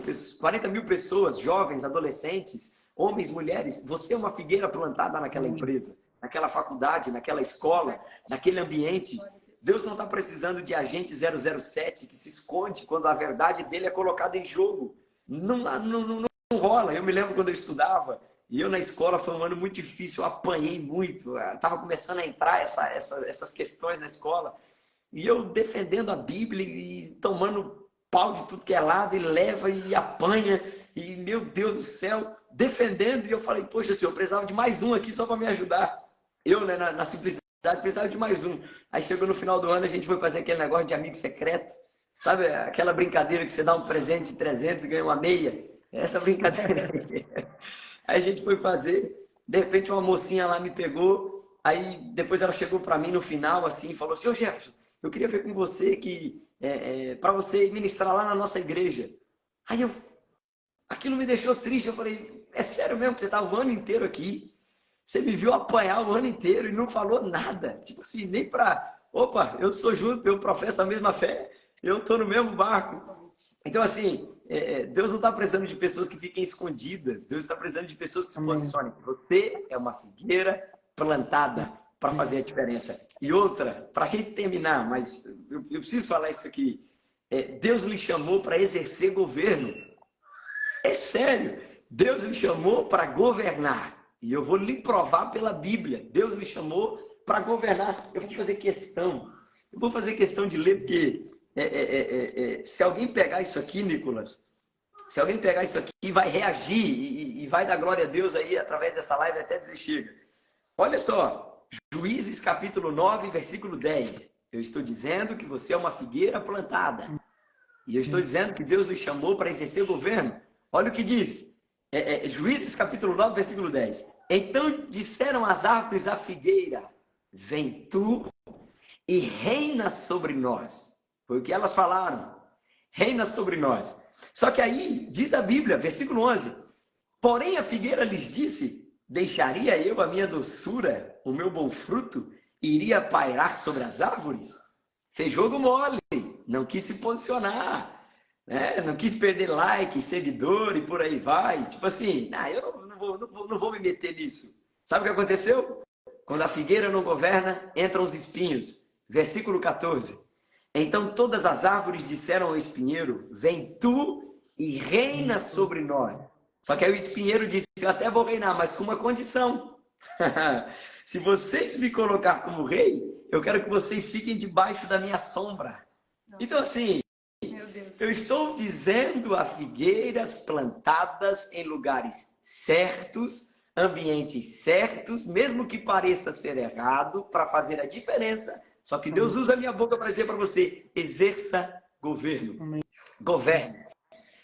mil pessoas, jovens, adolescentes, homens, mulheres, você é uma figueira plantada naquela empresa, naquela faculdade, naquela escola, naquele ambiente. Deus não está precisando de agente 007 que se esconde quando a verdade dele é colocada em jogo. Não rola. Eu me lembro quando eu estudava, e eu na escola foi um ano muito difícil, eu apanhei muito. Estava começando a entrar essas questões na escola. E eu defendendo a Bíblia e tomando pau de tudo que é lado, e leva e apanha. E, meu Deus do céu, defendendo. E eu falei, poxa, senhor, eu precisava de mais um aqui só para me ajudar. Eu, né, na simplicidade, precisava de mais um. Aí chegou no final do ano, a gente foi fazer aquele negócio de amigo secreto. Sabe, aquela brincadeira que você dá um presente de 300 e ganha uma meia? Essa brincadeira. Aí a gente foi fazer. De repente, uma mocinha lá me pegou. Aí depois ela chegou para mim no final assim e falou assim, ô Jefferson, eu queria ver com você que para você ministrar lá na nossa igreja. Aí aquilo me deixou triste. Eu falei, é sério mesmo que você estava o ano inteiro aqui? Você me viu apanhar o ano inteiro e não falou nada. Tipo assim, nem para... Opa, eu sou junto, eu professo a mesma fé, eu estou no mesmo barco. Então, assim, Deus não está precisando de pessoas que fiquem escondidas. Deus está precisando de pessoas que se posicionem. Você é uma figueira plantada para fazer a diferença. E outra, para a gente terminar, mas eu preciso falar isso aqui. Deus lhe chamou para exercer governo. É sério. Deus lhe chamou para governar. E eu vou lhe provar pela Bíblia. Deus me chamou para governar. Eu vou fazer questão. Eu vou fazer questão de ler, porque se alguém pegar isso aqui, Nicolas, se alguém pegar isso aqui, vai reagir e vai dar glória a Deus aí através dessa live até dizer chega. Olha só. Juízes capítulo 9, versículo 10. Eu estou dizendo que você é uma figueira plantada. E eu estou dizendo que Deus lhe chamou para exercer o governo. Olha o que diz. Juízes capítulo 9, versículo 10. Então disseram as árvores à figueira, vem tu e reina sobre nós. Foi o que elas falaram. Reina sobre nós. Só que aí, diz a Bíblia, versículo 11. Porém a figueira lhes disse, deixaria eu a minha doçura, o meu bom fruto, e iria pairar sobre as árvores? Fez jogo mole, não quis se posicionar. Não quis perder like, seguidor e por aí vai. Tipo assim, eu não vou me meter nisso. Sabe o que aconteceu? Quando a figueira não governa, entram os espinhos. Versículo 14. Então todas as árvores disseram ao espinheiro, vem tu e reina sobre nós. Só que aí o espinheiro disse, eu até vou reinar, mas com uma condição. Se vocês me colocar como rei, eu quero que vocês fiquem debaixo da minha sombra. Nossa. Então assim, eu estou dizendo a figueiras plantadas em lugares certos, ambientes certos, mesmo que pareça ser errado, para fazer a diferença. Só que Deus usa a minha boca para dizer para você, exerça governo. Governe.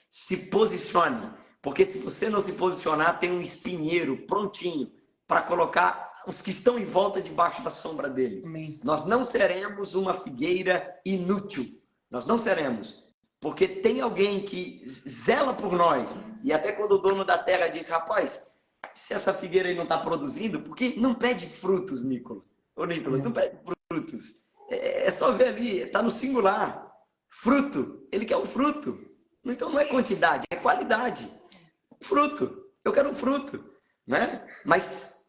Se posicione. Porque se você não se posicionar, tem um espinheiro prontinho para colocar os que estão em volta debaixo da sombra dele. Amém. Nós não seremos uma figueira inútil. Nós não seremos. Porque tem alguém que zela por nós. E até quando o dono da terra diz, rapaz, se essa figueira aí não está produzindo, porque não pede frutos, Nicolas. Ô, Nicolas, não pede frutos. É só ver ali, está no singular. Fruto. Ele quer um fruto. Então não é quantidade, é qualidade. Fruto. Eu quero um fruto. Né? Mas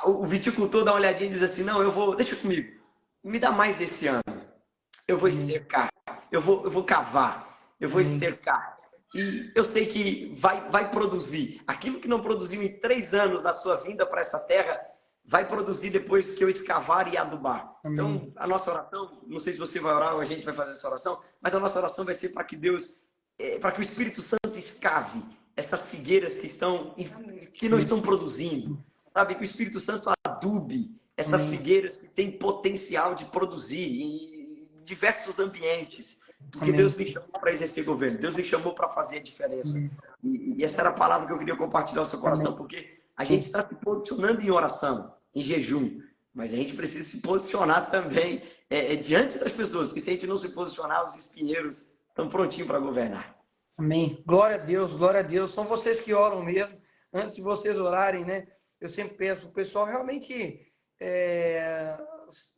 o viticultor dá uma olhadinha e diz assim, não, deixa comigo. Me dá mais esse ano. Eu vou cercar. Eu vou cavar, eu vou cercar, E eu sei que vai produzir. Aquilo que não produziu em 3 anos na sua vinda para essa terra, vai produzir depois que eu escavar e adubar. Então, a nossa oração, não sei se você vai orar ou a gente vai fazer essa oração, mas a nossa oração vai ser para que Deus, para que o Espírito Santo escave essas figueiras que não estão produzindo. Sabe, que o Espírito Santo adube essas figueiras que têm potencial de produzir em diversos ambientes. Porque Deus me chamou para exercer governo, Deus me chamou para fazer a diferença. E essa era a palavra que eu queria compartilhar no seu coração, porque a gente está se posicionando em oração, em jejum, mas a gente precisa se posicionar também diante das pessoas, porque se a gente não se posicionar, os espinheiros estão prontinhos para governar. Amém. Glória a Deus, glória a Deus. São vocês que oram mesmo. Antes de vocês orarem, né? Eu sempre peço para o pessoal realmente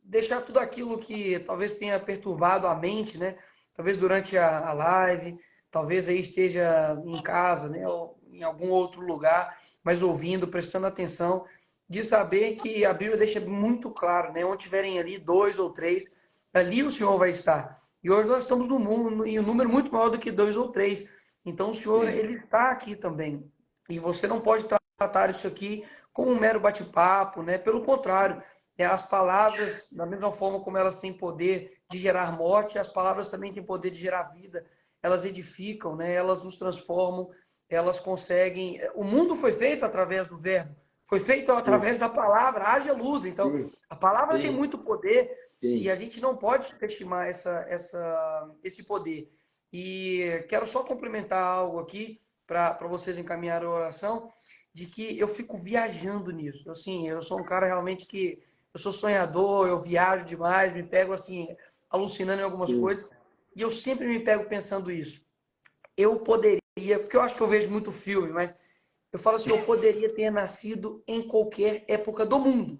deixar tudo aquilo que talvez tenha perturbado a mente, né? Talvez durante a live, talvez aí esteja em casa, né? Ou em algum outro lugar, mas ouvindo, prestando atenção, de saber que a Bíblia deixa muito claro, né? Onde tiverem ali 2 ou 3, ali o Senhor vai estar. E hoje nós estamos no mundo em um número muito maior do que 2 ou 3. Então o Senhor, ele está aqui também. E você não pode tratar isso aqui como um mero bate-papo, né? Pelo contrário, as palavras, da mesma forma como elas têm poder de gerar morte, as palavras também têm poder de gerar vida. Elas edificam, né? Elas nos transformam, elas conseguem... O mundo foi feito através do verbo, foi feito através da palavra, haja luz. Então, a palavra tem muito poder e a gente não pode subestimar esse poder. E quero só complementar algo aqui para vocês encaminharem a oração, de que eu fico viajando nisso. Assim, eu sou um cara realmente que... Eu sou sonhador, eu viajo demais, me pego assim, alucinando em algumas coisas. E eu sempre me pego pensando isso. Eu poderia, porque eu acho que eu vejo muito filme, mas eu falo assim, eu poderia ter nascido em qualquer época do mundo.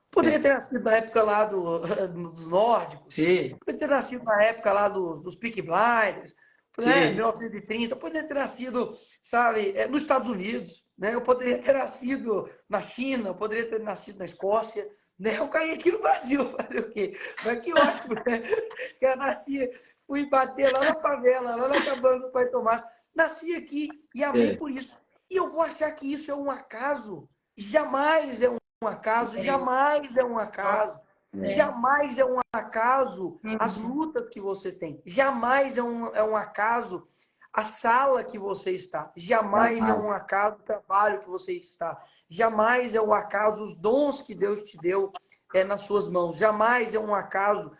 Poderia ter nascido na época lá dos nórdicos. Poderia ter nascido na época lá dos Peaky Blinders, né? 1930. Poderia ter nascido, sabe, nos Estados Unidos. Né? Eu poderia ter nascido na China, eu poderia ter nascido na Escócia. Né? Eu caí aqui no Brasil, fazer o quê? Mas que ótimo, né? Eu nasci, fui bater lá na favela, lá na cabana do Pai Tomás. Nasci aqui e amei por isso. E eu vou achar que isso é um acaso? Jamais é um acaso, jamais é um acaso. Jamais é um acaso as lutas que você tem. Jamais é um acaso a sala que você está. Jamais é um acaso o trabalho que você está. Jamais é um acaso os dons que Deus te deu nas suas mãos. Jamais é um acaso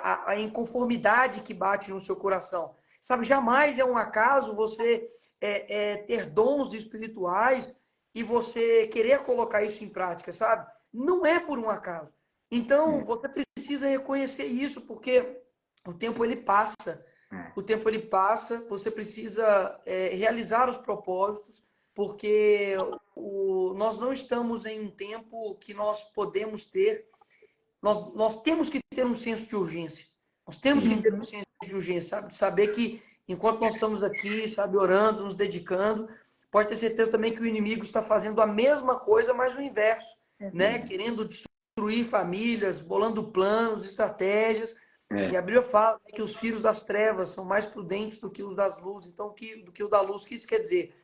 a inconformidade que bate no seu coração. Sabe, jamais é um acaso você ter dons espirituais e você querer colocar isso em prática, sabe? Não é por um acaso. Então, você precisa reconhecer isso, porque o tempo ele passa. O tempo ele passa, você precisa realizar os propósitos, porque nós não estamos em um tempo que nós podemos ter. Nós temos que ter um senso de urgência. Nós temos que ter um senso de urgência, sabe? Saber que enquanto nós estamos aqui, sabe, orando, nos dedicando, pode ter certeza também que o inimigo está fazendo a mesma coisa, mas o inverso, né? Querendo destruir famílias, bolando planos, estratégias. E a Bíblia fala que os filhos das trevas são mais prudentes do que os das luzes, então do que o da luz. O que isso quer dizer?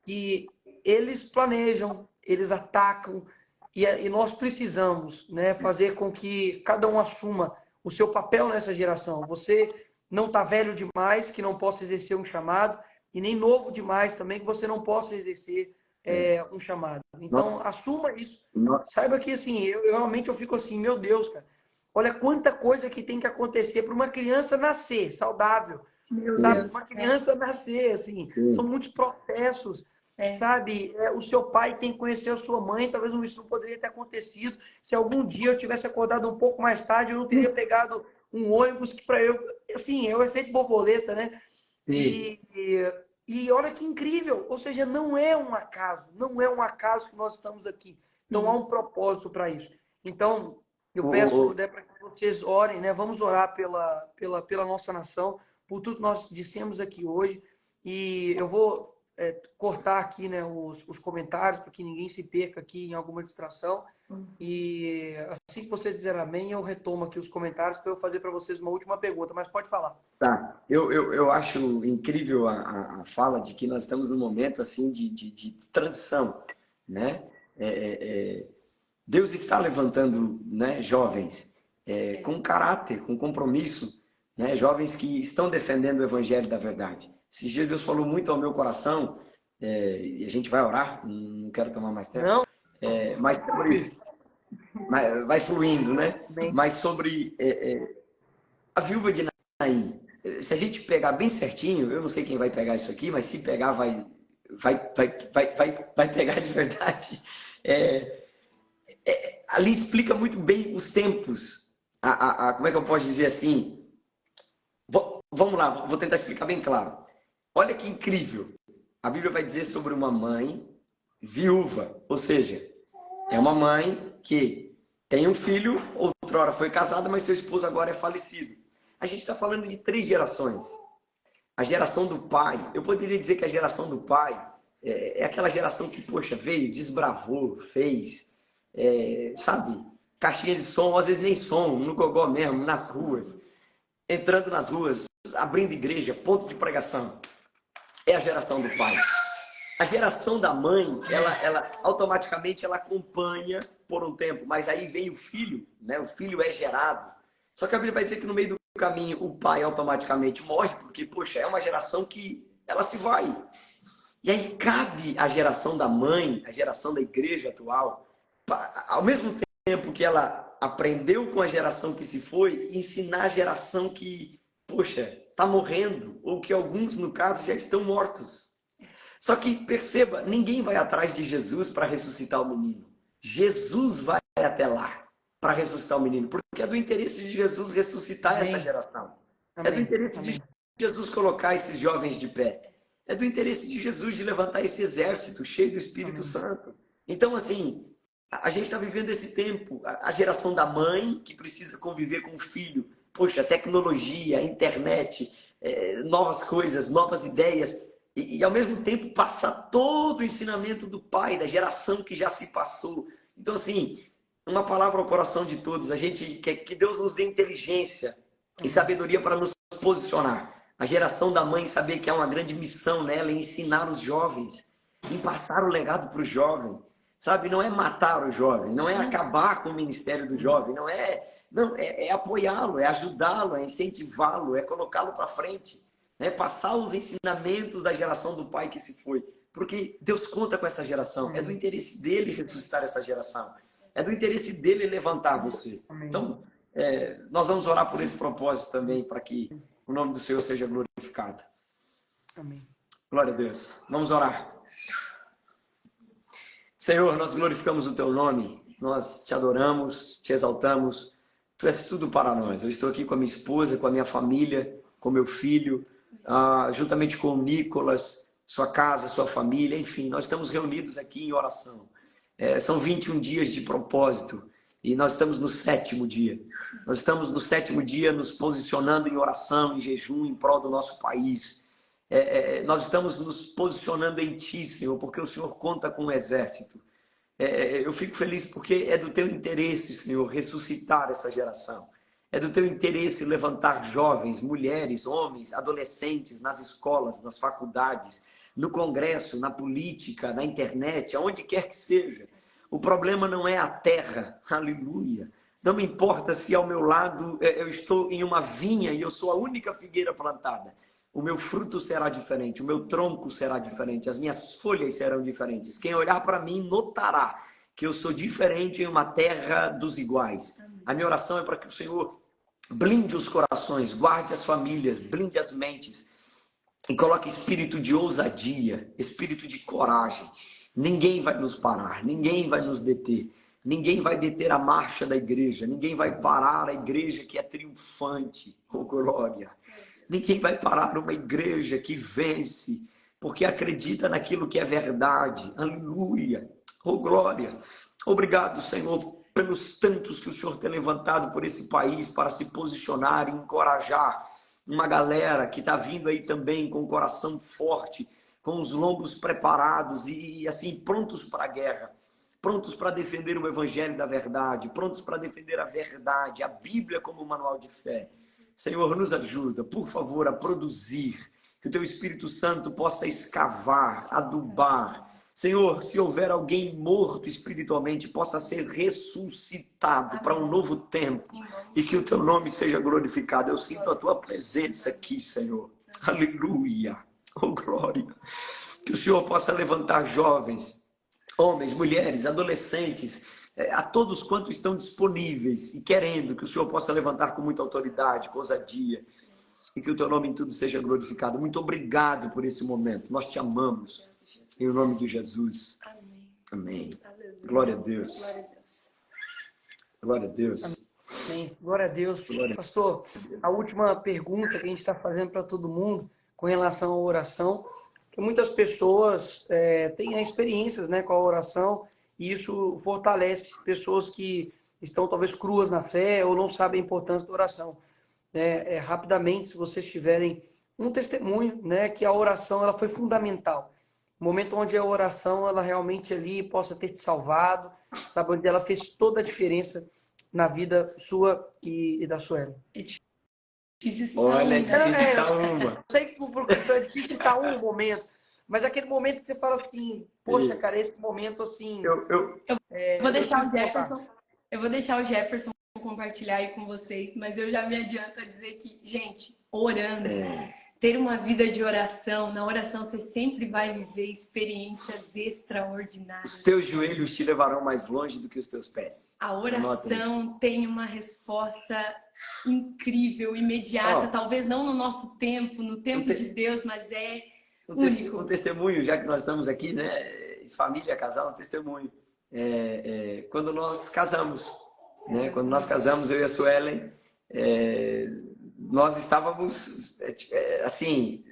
Que eles planejam, eles atacam, e nós precisamos, né, fazer com que cada um assuma o seu papel nessa geração. Você não está velho demais que não possa exercer um chamado, e nem novo demais também que você não possa exercer um chamado. Então, assuma isso. Saiba que, assim, eu realmente fico assim, meu Deus, cara, olha quanta coisa que tem que acontecer para uma criança nascer saudável, sabe? Uma criança nascer, assim, são muitos processos, sabe? O seu pai tem que conhecer a sua mãe, talvez isso não poderia ter acontecido. Se algum dia eu tivesse acordado um pouco mais tarde, eu não teria pegado um ônibus que para eu, assim, é o efeito borboleta, né? E olha que incrível, ou seja, não é um acaso, não é um acaso que nós estamos aqui. Então há um propósito para isso. Então, eu peço para que vocês orem, né? Vamos orar pela nossa nação, por tudo que nós dissemos aqui hoje. E eu vou cortar aqui, né, os comentários para que ninguém se perca aqui em alguma distração. E assim que você dizer amém, eu retomo aqui os comentários para eu fazer para vocês uma última pergunta, mas pode falar. Tá, eu acho incrível a fala de que nós estamos num momento assim de transição, né? Deus está levantando, né, jovens com caráter, com compromisso, né? Jovens que estão defendendo o evangelho da verdade. Esses dias Deus falou muito ao meu coração, e a gente vai orar, não quero tomar mais tempo. Não? Mas vai fluindo, né? Bem. Mas sobre a viúva de Naim. Se a gente pegar bem certinho, eu não sei quem vai pegar isso aqui, mas se pegar, vai pegar de verdade. Ali explica muito bem os tempos. Como é que eu posso dizer assim? Vamos lá, vou tentar explicar bem claro. Olha que incrível. A Bíblia vai dizer sobre uma mãe viúva, ou seja, é uma mãe que tem um filho, outrora foi casada, mas seu esposo agora é falecido. A gente está falando de 3 gerações. A geração do pai, eu poderia dizer que a geração do pai é aquela geração que, poxa, veio, desbravou, fez, sabe, caixinha de som, às vezes nem som, no gogó mesmo, nas ruas, entrando nas ruas, abrindo igreja, ponto de pregação. É a geração do pai. A geração da mãe, ela automaticamente ela acompanha por um tempo, mas aí vem o filho, né? O filho é gerado. Só que a Bíblia vai dizer que no meio do caminho o pai automaticamente morre, porque, poxa, é uma geração que ela se vai. E aí cabe à geração da mãe, à geração da igreja atual, ao mesmo tempo que ela aprendeu com a geração que se foi, ensinar a geração que, poxa, está morrendo, ou que alguns, no caso, já estão mortos. Só que, perceba, ninguém vai atrás de Jesus para ressuscitar o menino. Jesus vai até lá para ressuscitar o menino, porque é do interesse de Jesus ressuscitar Amém. Essa geração. Amém. É do interesse Amém. De Jesus colocar esses jovens de pé. É do interesse de Jesus de levantar esse exército cheio do Espírito Amém. Santo. Então, assim, a gente está vivendo esse tempo. A geração da mãe, que precisa conviver com o filho. Poxa, tecnologia, internet, novas coisas, novas ideias. E, ao mesmo tempo, passar todo o ensinamento do pai, da geração que já se passou. Então, assim, uma palavra ao coração de todos. A gente quer que Deus nos dê inteligência e sabedoria para nos posicionar. A geração da mãe saber que há uma grande missão nela em ensinar os jovens, em passar o legado para o jovem. Sabe, não é matar o jovem, não é acabar com o ministério do jovem, não é apoiá-lo, é ajudá-lo, é incentivá-lo, é colocá-lo para frente. Né? Passar os ensinamentos da geração do pai que se foi. Porque Deus conta com essa geração. É do interesse dele ressuscitar essa geração. É do interesse dele levantar você. Então, nós vamos orar por esse propósito também, para que o nome do Senhor seja glorificado. Amém. Glória a Deus. Vamos orar. Senhor, nós glorificamos o teu nome. Nós te adoramos, te exaltamos. Tu és tudo para nós. Eu estou aqui com a minha esposa, com a minha família, com meu filho, juntamente com o Nicolas, sua casa, sua família, enfim, nós estamos reunidos aqui em oração. São 21 dias de propósito e nós estamos no 7º dia. Nós estamos no 7º dia nos posicionando em oração, em jejum, em prol do nosso país. Nós estamos nos posicionando em Ti, Senhor, porque o Senhor conta com um exército. Eu fico feliz porque é do Teu interesse, Senhor, ressuscitar essa geração. É do Teu interesse levantar jovens, mulheres, homens, adolescentes nas escolas, nas faculdades, no Congresso, na política, na internet, aonde quer que seja. O problema não é a terra, aleluia. Não me importa se ao meu lado eu estou em uma vinha e eu sou a única figueira plantada. O meu fruto será diferente, o meu tronco será diferente, as minhas folhas serão diferentes. Quem olhar para mim notará que eu sou diferente em uma terra dos iguais. A minha oração é para que o Senhor blinde os corações, guarde as famílias, blinde as mentes e coloque espírito de ousadia, espírito de coragem. Ninguém vai nos parar, ninguém vai nos deter, ninguém vai deter a marcha da igreja, ninguém vai parar a igreja que é triunfante, oh glória. Ninguém vai parar uma igreja que vence, porque acredita naquilo que é verdade, aleluia, oh glória. Obrigado, Senhor, pelos tantos que o Senhor tem levantado por esse país para se posicionar e encorajar uma galera que está vindo aí também com o coração forte com os lombos preparados e assim, prontos para a guerra, prontos para defender o evangelho da verdade, prontos para defender a verdade, a Bíblia como manual de fé. Senhor, nos ajuda, por favor, a produzir, que o teu Espírito Santo possa escavar, adubar. Senhor, se houver alguém morto espiritualmente, possa ser ressuscitado para um novo tempo e que o teu nome seja glorificado. Eu sinto a tua presença aqui, Senhor. Aleluia. Oh, glória. Que o Senhor possa levantar jovens, homens, mulheres, adolescentes, a todos quantos estão disponíveis e querendo que o Senhor possa levantar com muita autoridade, com ousadia, e que o teu nome em tudo seja glorificado. Muito obrigado por esse momento. Nós te amamos. Em nome de Jesus. Amém. Glória a Deus. Glória a Deus. Amém. Glória a Deus. Pastor, a última pergunta que a gente está fazendo para todo mundo com relação à oração, que muitas pessoas têm experiências, né, com a oração, e isso fortalece pessoas que estão talvez cruas na fé ou não sabem a importância da oração. Rapidamente, se vocês tiverem um testemunho, né, que a oração ela foi fundamental. O momento onde a oração ela realmente ali possa ter te salvado, sabe, onde ela fez toda a diferença na vida sua e da Suelen. Olha, é difícil citar uma. Eu sei que por questão é difícil citar um momento, mas aquele momento que você fala assim, poxa, cara, esse momento assim... Eu vou deixar o Jefferson, compartilhar aí com vocês, mas eu já me adianto a dizer que, gente, orando, ter uma vida de oração, na oração você sempre vai viver experiências extraordinárias. Os teus joelhos te levarão mais longe do que os teus pés. A oração tem uma resposta incrível, imediata, talvez não no nosso tempo, no tempo de Deus, mas único. Um testemunho, já que nós estamos aqui, né, família, casal, um testemunho. Quando nós casamos, né, eu e a Suelen, nós estávamos, assim,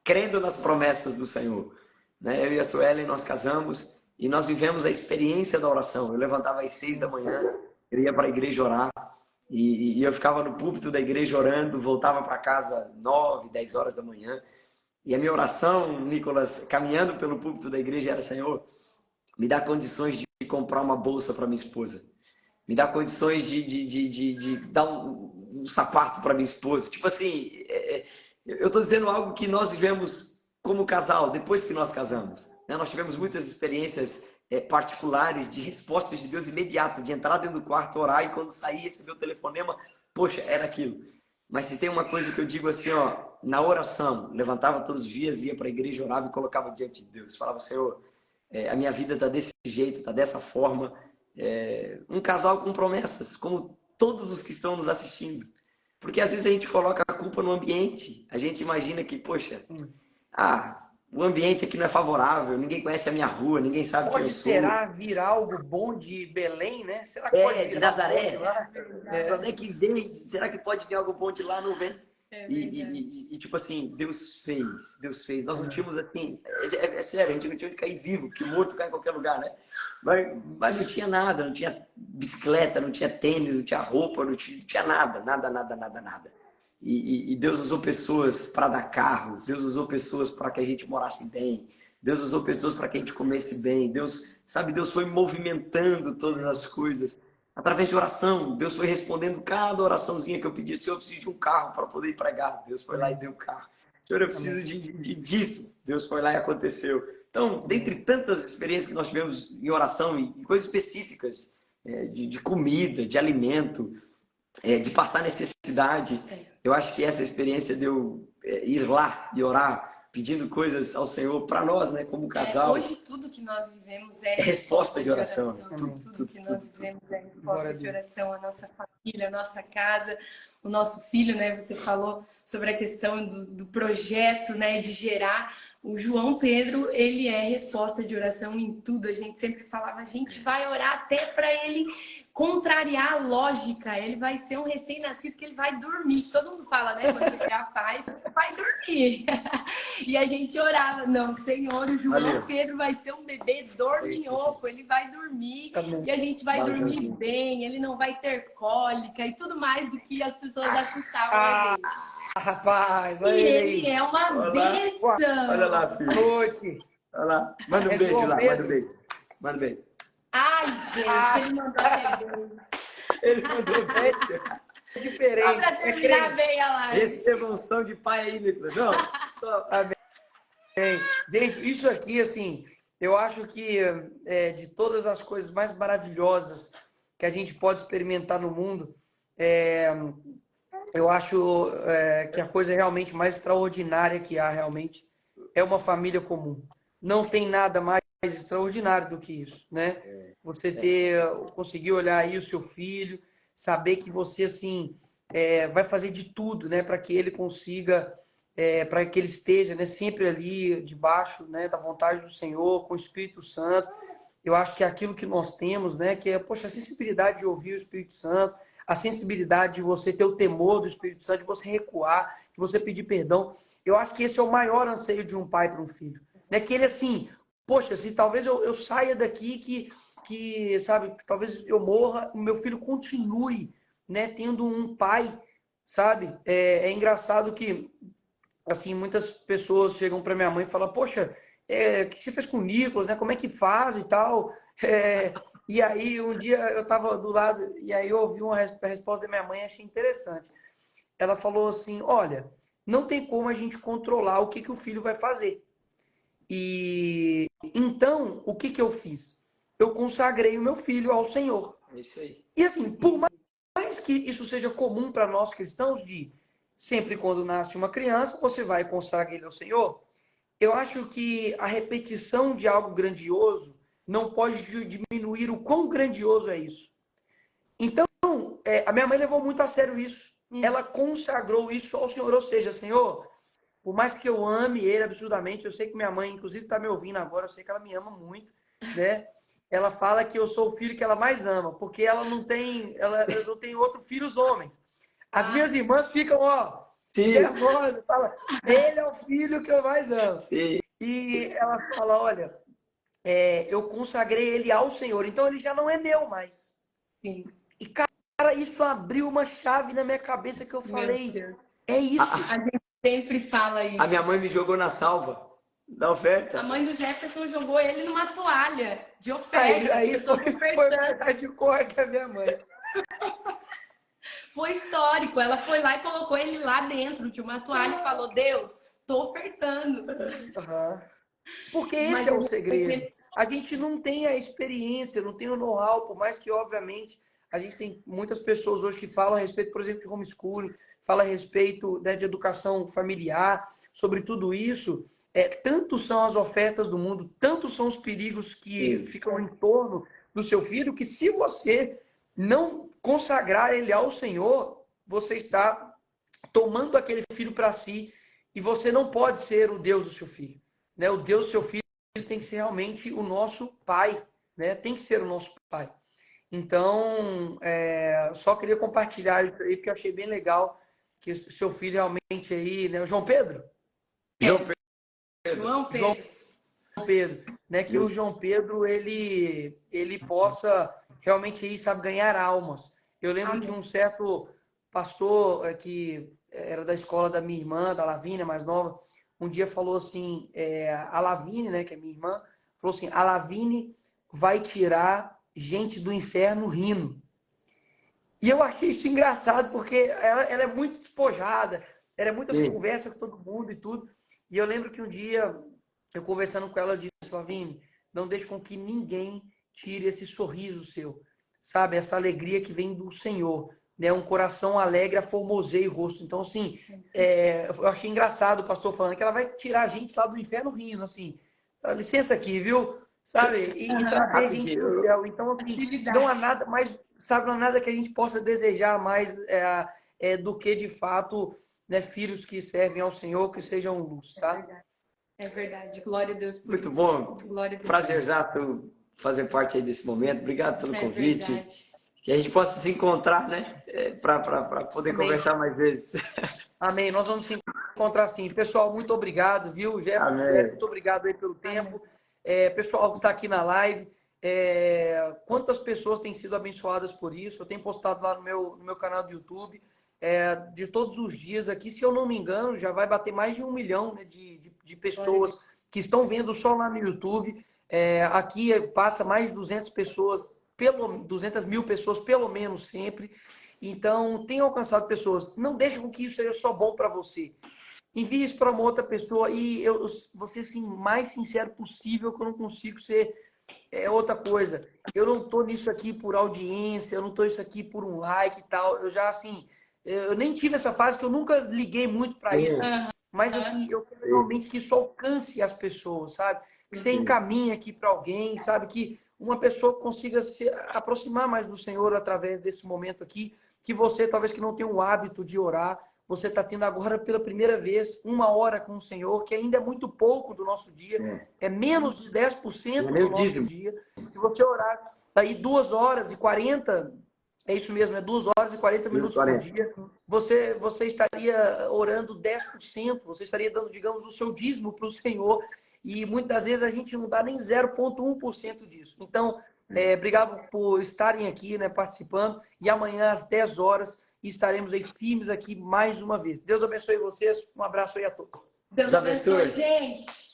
crendo nas promessas do Senhor. Né? Eu e a Suelen, nós casamos e nós vivemos a experiência da oração. Eu levantava às 6 da manhã, eu ia para a igreja orar e eu ficava no púlpito da igreja orando, voltava para casa 9, 10 horas da manhã. E a minha oração, Nicolas, caminhando pelo púlpito da igreja era: Senhor, me dá condições de comprar uma bolsa para minha esposa. Me dá condições de dar um sapato para minha esposa. Tipo assim, eu estou dizendo algo que nós vivemos como casal, depois que nós casamos. Né? Nós tivemos muitas experiências particulares de respostas de Deus imediata, de entrar dentro do quarto, orar, e quando sair, receber o telefonema, poxa, era aquilo. Mas se tem uma coisa que eu digo assim, na oração, levantava todos os dias, ia para a igreja, orava e colocava diante de Deus. Falava: Senhor, a minha vida está desse jeito, está dessa forma. Um casal com promessas, como todos os que estão nos assistindo. Porque às vezes a gente coloca a culpa no ambiente. A gente imagina que, poxa, o ambiente aqui não é favorável, ninguém conhece a minha rua, ninguém sabe quem eu sou. Pode esperar vir algo bom de Belém, né? Será que pode vir de Nazaré? Será que pode vir algo bom de lá? Não vem. E tipo assim, Deus fez. Nós não tínhamos assim, sério, a gente não tinha onde cair vivo, porque morto cai em qualquer lugar, né? Mas não tinha nada, não tinha bicicleta, não tinha tênis, não tinha roupa, não tinha nada. E Deus usou pessoas para dar carro, Deus usou pessoas para que a gente morasse bem, Deus usou pessoas para que a gente comesse bem. Deus foi movimentando todas as coisas. Através de oração, Deus foi respondendo cada oraçãozinha que eu pedi. Senhor, eu preciso de um carro para poder ir pregar. Deus foi lá e deu o carro. Senhor, eu preciso disso. Deus foi lá e aconteceu. Então, dentre tantas experiências que nós tivemos em oração e coisas específicas, de comida, de alimento, de passar necessidade, eu acho que essa experiência de eu ir lá e orar, pedindo coisas ao Senhor para nós, né, como casal. Hoje tudo que nós vivemos é resposta de oração. Tudo que nós vivemos é resposta de oração. A nossa família, a nossa casa, o nosso filho, né? Você falou sobre a questão do projeto, né? De gerar. O João Pedro, ele é resposta de oração em tudo. A gente sempre falava, a gente vai orar até para ele contrariar a lógica. Ele vai ser um recém-nascido que ele vai dormir. Todo mundo fala, né? Quando você criar paz, vai dormir. E a gente orava, não, Senhor, o João Pedro vai ser um bebê dorminhoco, ele vai dormir e a gente vai dormir bem, ele não vai ter cólica e tudo mais do que as pessoas assustavam a gente. rapaz, olha E ele ele aí. é uma Olha lá. Boa Olha lá, bênção. filho. noite. Olha lá. Manda um É beijo João lá, manda um Pedro? beijo. Manda um beijo. Ai, gente, ele mandou até bem. Ele mandou beijo. É Só diferente. pra É terminar crente. bem a live. Receba um som de pai aí, Nicolas. Não, só... Gente, isso aqui, assim, eu acho que de todas as coisas mais maravilhosas que a gente pode experimentar no mundo, é, eu acho que a coisa realmente mais extraordinária que há realmente é uma família comum. Não tem nada mais extraordinário do que isso, né? Você conseguir olhar aí o seu filho, saber que você, assim, vai fazer de tudo, né, para que ele consiga, para que ele esteja, né, sempre ali debaixo, né, da vontade do Senhor, com o Espírito Santo. Eu acho que é aquilo que nós temos, né, que é, poxa, a sensibilidade de ouvir o Espírito Santo, a sensibilidade de você ter o temor do Espírito Santo, de você recuar, de você pedir perdão. Eu acho que esse é o maior anseio de um pai para um filho, né? Que ele, assim, poxa, se talvez eu saia daqui sabe, que talvez eu morra, o meu filho continue, né, tendo um pai, sabe? É engraçado que, assim, muitas pessoas chegam para minha mãe e falam, poxa, o que você fez com o Nicolas, né? Como é que faz e tal? E aí, um dia eu estava do lado, e aí eu ouvi a resposta da minha mãe e achei interessante. Ela falou assim, olha, não tem como a gente controlar o que o filho vai fazer. E então, o que eu fiz? Eu consagrei o meu filho ao Senhor. É isso aí. E assim, por mais que isso seja comum para nós cristãos, de sempre quando nasce uma criança, você vai consagrar ele ao Senhor, eu acho que a repetição de algo grandioso não pode diminuir o quão grandioso é isso. Então, a minha mãe levou muito a sério isso. Ela consagrou isso ao Senhor, ou seja, Senhor, por mais que eu ame ele absurdamente, eu sei que minha mãe, inclusive, está me ouvindo agora, eu sei que ela me ama muito, né? Ela fala que eu sou o filho que ela mais ama, porque ela não tem outro filhos homens. As minhas irmãs ficam, ó, Sim, nervosas, fala, ele é o filho que eu mais amo. sim. E ela fala, olha, eu consagrei ele ao Senhor, então ele já não é meu mais. Sim, E, cara, isso abriu uma chave na minha cabeça que eu meu falei, Deus. é isso. A gente sempre fala isso. A minha mãe me jogou na salva da A oferta. mãe do Jefferson jogou ele numa toalha de oferta. As Aí pessoas foi ofertando. verdade cor que a minha mãe. Foi histórico. Ela foi lá e colocou ele lá dentro de uma toalha e falou: Deus, tô ofertando. Uhum. Porque Mas esse é o a gente segredo. sempre- A gente não tem a experiência, não tem o know-how, por mais que, obviamente, a gente tem muitas pessoas hoje que falam a respeito, por exemplo, de homeschooling, falam a respeito, né, de educação familiar, sobre tudo isso. Tanto são as ofertas do mundo, tanto são os perigos que Sim. ficam em torno do seu filho, que se você não consagrar ele ao Senhor, você está tomando aquele filho para si e você não pode ser o Deus do seu filho, né? O Deus do seu filho tem que ser realmente o nosso pai, né? Tem que ser o nosso pai. Então, só queria compartilhar isso aí porque eu achei bem legal que o seu filho realmente aí, né? O João Pedro, João Pedro. João Pedro. né? Que o João Pedro ele possa realmente aí, sabe, ganhar almas. Eu lembro Amém. que um certo pastor que era da escola da minha irmã, da Lavínia, mais nova, um dia falou assim, a Lavínia, né, que é minha irmã, falou assim, a Lavínia vai tirar gente do inferno rindo. E eu achei isso engraçado, porque ela é muito despojada, ela é muitas Sim. conversas com todo mundo e tudo. E eu lembro que um dia, eu conversando com ela, eu disse, Lavínia, não deixe com que ninguém tire esse sorriso seu, sabe? Essa alegria que vem do Senhor, né? Um coração alegre aformoseia o rosto. Então, assim, eu achei engraçado o pastor falando que ela vai tirar a gente lá do inferno rindo, assim, licença aqui, viu? Sabe? E trazer a gente do céu. Então, assim, Atividade. não há nada mais, sabe, não há nada que a gente possa desejar mais do que, de fato, né, filhos que servem ao Senhor, que sejam luz, tá? É verdade. Glória a Deus por Muito isso. bom. Glória a Deus. Prazerzato fazer parte aí desse momento. Obrigado pelo É convite. verdade. Que a gente possa se encontrar, né? Para poder Amém. conversar mais vezes. Amém. Nós vamos se encontrar assim. Pessoal, muito obrigado, viu? Jefferson, Amém. muito obrigado aí pelo tempo. Pessoal que está aqui na live, quantas pessoas têm sido abençoadas por isso? Eu tenho postado lá no meu canal do YouTube. de todos os dias aqui. Se eu não me engano, já vai bater mais de 1 milhão, né, de pessoas que estão vendo só lá no YouTube. Aqui passa mais de 200 pessoas, 200 mil pessoas, pelo menos sempre. Então, tem alcançado pessoas. Não deixe com que isso seja só bom para você. Envie isso para uma outra pessoa e eu vou ser assim, mais sincero possível, que eu não consigo ser outra coisa. Eu não estou nisso aqui por audiência, eu não estou isso aqui por um like e tal. Eu já, assim, eu nem tive essa fase, que eu nunca liguei muito para isso. Mas, assim, eu quero realmente que isso alcance as pessoas, sabe? Que você encaminhe aqui para alguém, sabe? Que uma pessoa consiga se aproximar mais do Senhor através desse momento aqui. Que você, talvez que não tenha o hábito de orar, você está tendo agora pela primeira vez 1 hora com o Senhor, que ainda é muito pouco do nosso dia, é menos de 10% do nosso dia. Se você orar aí 2 horas e 40, é isso mesmo, 2 horas e 40 minutos por dia, você estaria orando 10%, você estaria dando, digamos, o seu dízimo para o Senhor, e muitas das vezes a gente não dá nem 0,1% disso. Então, obrigado por estarem aqui, né, participando, e amanhã às 10 horas estaremos aí firmes aqui mais uma vez. Deus abençoe vocês. Um abraço aí a todos. Deus abençoe, gente.